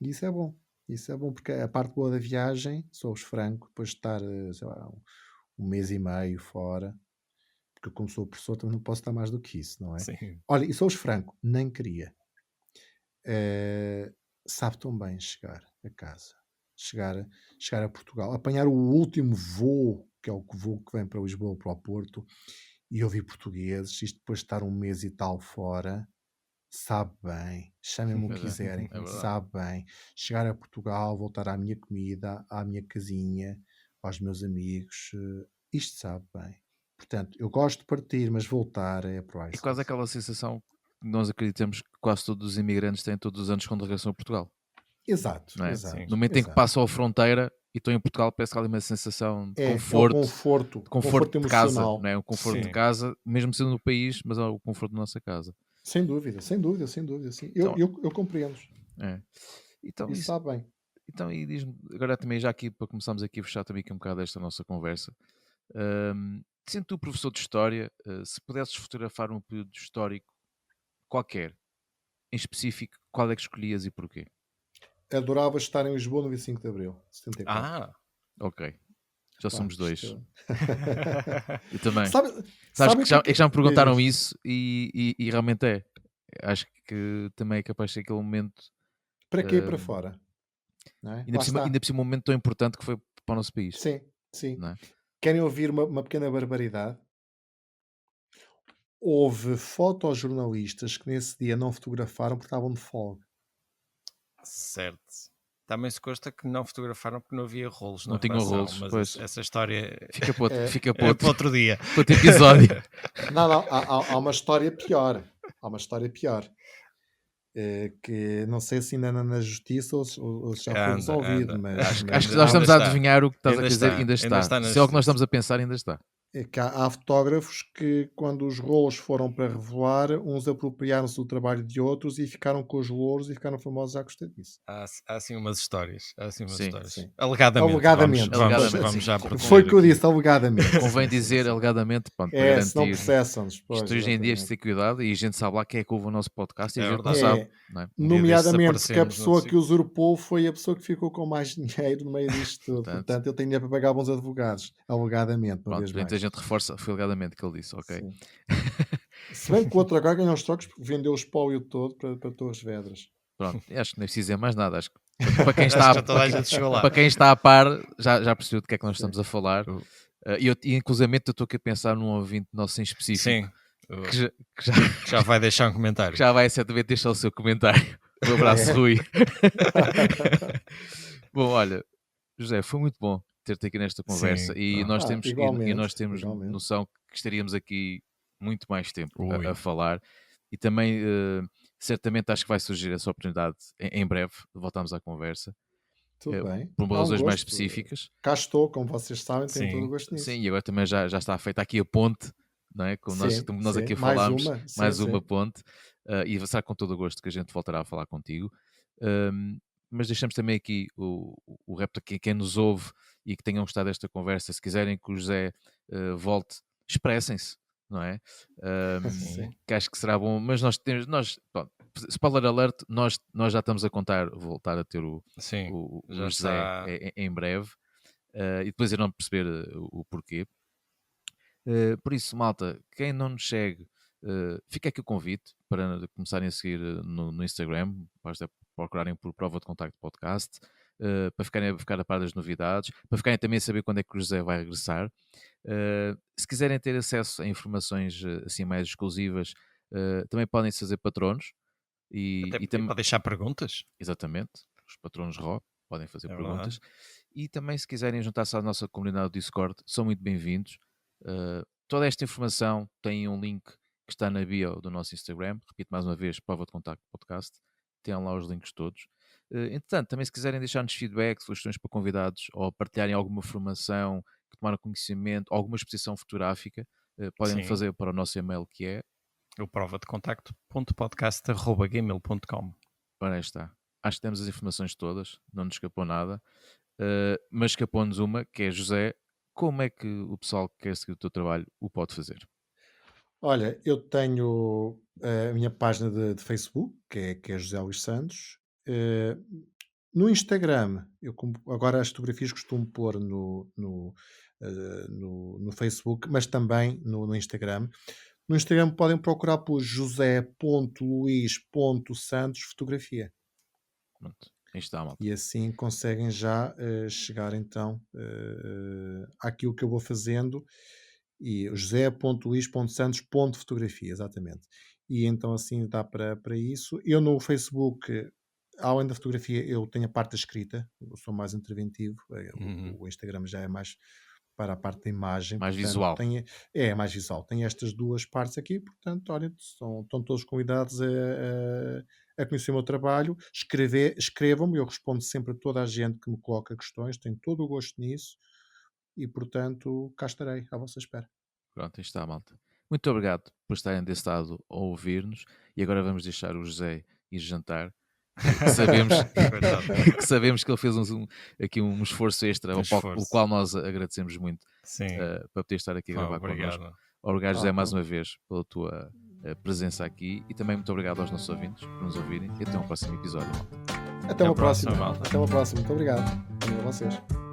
E isso é bom. Isso é bom, porque a parte boa da viagem, sou-vos franco, depois de estar, sei lá, um mês e meio fora, porque eu, como sou professor, também não posso estar mais do que isso, não é? Sim. Olha, e sou-vos franco, nem queria. Sabe tão bem chegar a casa, chegar a Portugal, apanhar o último voo, que é o voo que vem para Lisboa, para o Porto, e ouvir portugueses, isto depois de estar um mês e tal fora, sabe bem, chamem-me o que quiserem, É verdade. sabe bem. Chegar a Portugal, voltar à minha comida, à minha casinha, aos meus amigos, isto sabe bem. Portanto, eu gosto de partir, mas voltar é É priceless. quase aquela sensação que nós acreditamos que quase todos os imigrantes têm todos os anos quando regressam a Portugal. Exato, Não é? exato. No momento em que passam a fronteira e estão em Portugal, parece que há ali uma sensação de É o conforto, conforto de casa, emocional. não é? O conforto de Sim. casa, mesmo sendo no país, mas é o conforto da nossa casa. Sem dúvida, sem dúvida, sem dúvida. Sim. Então, Eu compreendo. é. Então, Isso sabe bem. então, e diz-me, agora também já aqui, para começarmos aqui a fechar também aqui um bocado esta nossa conversa, sendo tu professor de História, se pudesses fotografar um período histórico qualquer, em específico, qual é que escolhias e porquê? Adorava estar em Lisboa no 25 de Abril, 74. Ok. Já somos dois. isto- Eu também. Sabe Sabes que o que já me perguntaram diz? isso e realmente é. Acho que também é capaz de ser aquele momento. Para quê? Para fora. Não é? Lá está. Ainda por cima um momento tão importante que foi para o nosso país. Sim, sim. Não é? Querem ouvir uma pequena barbaridade? Houve fotojornalistas que nesse dia não fotografaram porque estavam de folga. Certo. Também se consta que não fotografaram porque não havia rolos Não na tinham redação, rolos, mas pois. essa história Fica para outro, fica é para para outro dia. para outro episódio. Não, há uma história pior. Há uma história pior. Que não sei se ainda anda na justiça ou se já foi resolvido. Mas Acho que Ainda nós estamos a está. adivinhar o que estás Ainda a dizer, está. ainda Ainda está na Se é o que nós justiça. estamos a pensar, ainda está. é que há fotógrafos que, quando os rolos foram para revelar, uns apropriaram-se do trabalho de outros e ficaram com os louros e ficaram famosos à custa disso. Há assim umas histórias. Sim, sim. Alegadamente. Alegadamente. Alegadamente. Já Foi proteger o que eu aqui. disse, alegadamente. Convém Sim, dizer sim. alegadamente, pronto, para É, se não garantir. processam-nos. Pois, Isto hoje em dia é de exatamente. ter cuidado e a gente sabe lá quem é que ouve o nosso podcast e É a gente não verdade. sabe. Não é? Nomeadamente porque a aparecemos no pessoa SIC. que usurpou foi a pessoa que ficou com mais dinheiro no meio disto tudo. Portanto. Portanto, ele tem dinheiro para pagar bons advogados, alegadamente, uma vez Pronto, mais. a gente reforça, foi alegadamente que ele disse, ok? Sim. Se bem que o outro agora ganhou os trocos porque vendeu o espólio todo para Torres Vedras. Pronto, acho que não é preciso dizer mais nada. Acho que para quem está, Acho que já toda a gente chegou lá. para quem está a par, já percebeu de que é que nós estamos a falar. Uh. E inclusivamente eu estou aqui a pensar num ouvinte nosso em específico. Sim. que já, que já, Já vai deixar um comentário. que já vai certamente deixar o seu comentário. Um abraço, É. Rui. Bom, olha, José, foi muito bom ter-te aqui nesta conversa Sim, e não. nós temos, e nós Igualmente, temos igualmente. noção que estaríamos aqui muito mais tempo Ui. a falar e também certamente acho que vai surgir essa oportunidade em breve de voltarmos à conversa Tudo bem. por Há um razões mais gosto. específicas. Cá estou, como vocês sabem, tenho todo o Sim. gosto nisso. Sim, e agora também já está feita aqui a ponte, não é? Como nós Sim, aqui mais falámos, uma, sim, mais uma sim. ponte, e será com todo o gosto que a gente voltará a falar contigo. Mas deixamos também aqui o repto a quem nos ouve e que tenham gostado desta conversa. Se quiserem que o José volte, expressem-se, não é? Sim. Que acho que será bom, mas pronto, spoiler alert, nós já estamos a contar voltar a ter o Sim, já José está. em breve. E depois irão perceber o porquê. Por isso, malta, quem não nos segue, fica aqui o convite para começarem a seguir no Instagram, basta procurarem por Prova de Contacto Podcast, para ficar a par das novidades, para ficarem também a saber quando é que o José vai regressar. Se quiserem ter acesso a informações assim mais exclusivas, também podem se fazer patronos. Até E para deixar perguntas. exatamente, os patronos RO podem fazer É perguntas. verdade. E também, se quiserem juntar-se à nossa comunidade do Discord, são muito bem-vindos. Toda esta informação tem um link que está na bio do nosso Instagram. Repito mais uma vez, Prova de Contacto Podcast. Tem lá os links todos. Entretanto, também se quiserem deixar-nos feedback, sugestões para convidados ou partilharem alguma formação que tomaram conhecimento, alguma exposição fotográfica, podem Sim. fazer para o nosso e-mail que é O prova de contacto.podcast@gmail.com. Ora, aí está. Acho que temos as informações todas, não nos escapou nada. Mas escapou-nos uma, que é José. Como é que o pessoal que quer seguir o teu trabalho o pode fazer? Olha, eu tenho a minha página de Facebook, que é José Luís Santos. No Instagram, agora as fotografias costumo pôr no Facebook, mas também no Instagram. No Instagram podem procurar por josé.luís.santos fotografia. Pronto, aí está, malta. E assim conseguem já chegar então àquilo que eu vou fazendo. E josé.luís.santos.fotografia, exatamente. E então assim dá para isso. Eu no Facebook, além da fotografia, eu tenho a parte da escrita, eu sou mais interventivo. O Instagram já é mais para a parte da imagem. Mais portanto, visual. é mais visual. Tem estas duas partes aqui, portanto, olha, estão todos convidados a conhecer o meu trabalho. Escrevam-me, eu respondo sempre a toda a gente que me coloca questões, tenho todo o gosto nisso e, portanto, cá estarei à vossa espera. Pronto, aí está, malta. Muito obrigado por estarem desse lado a ouvir-nos. E agora vamos deixar o José ir jantar. Que sabemos, que sabemos que ele fez aqui um esforço extra, o qual nós agradecemos muito para poder estar aqui a gravar connosco. Obrigado, José, mais uma vez pela tua presença aqui e também muito obrigado aos nossos ouvintes por nos ouvirem e até um próximo episódio. Até uma próxima. Até uma próxima. Muito obrigado. A vocês.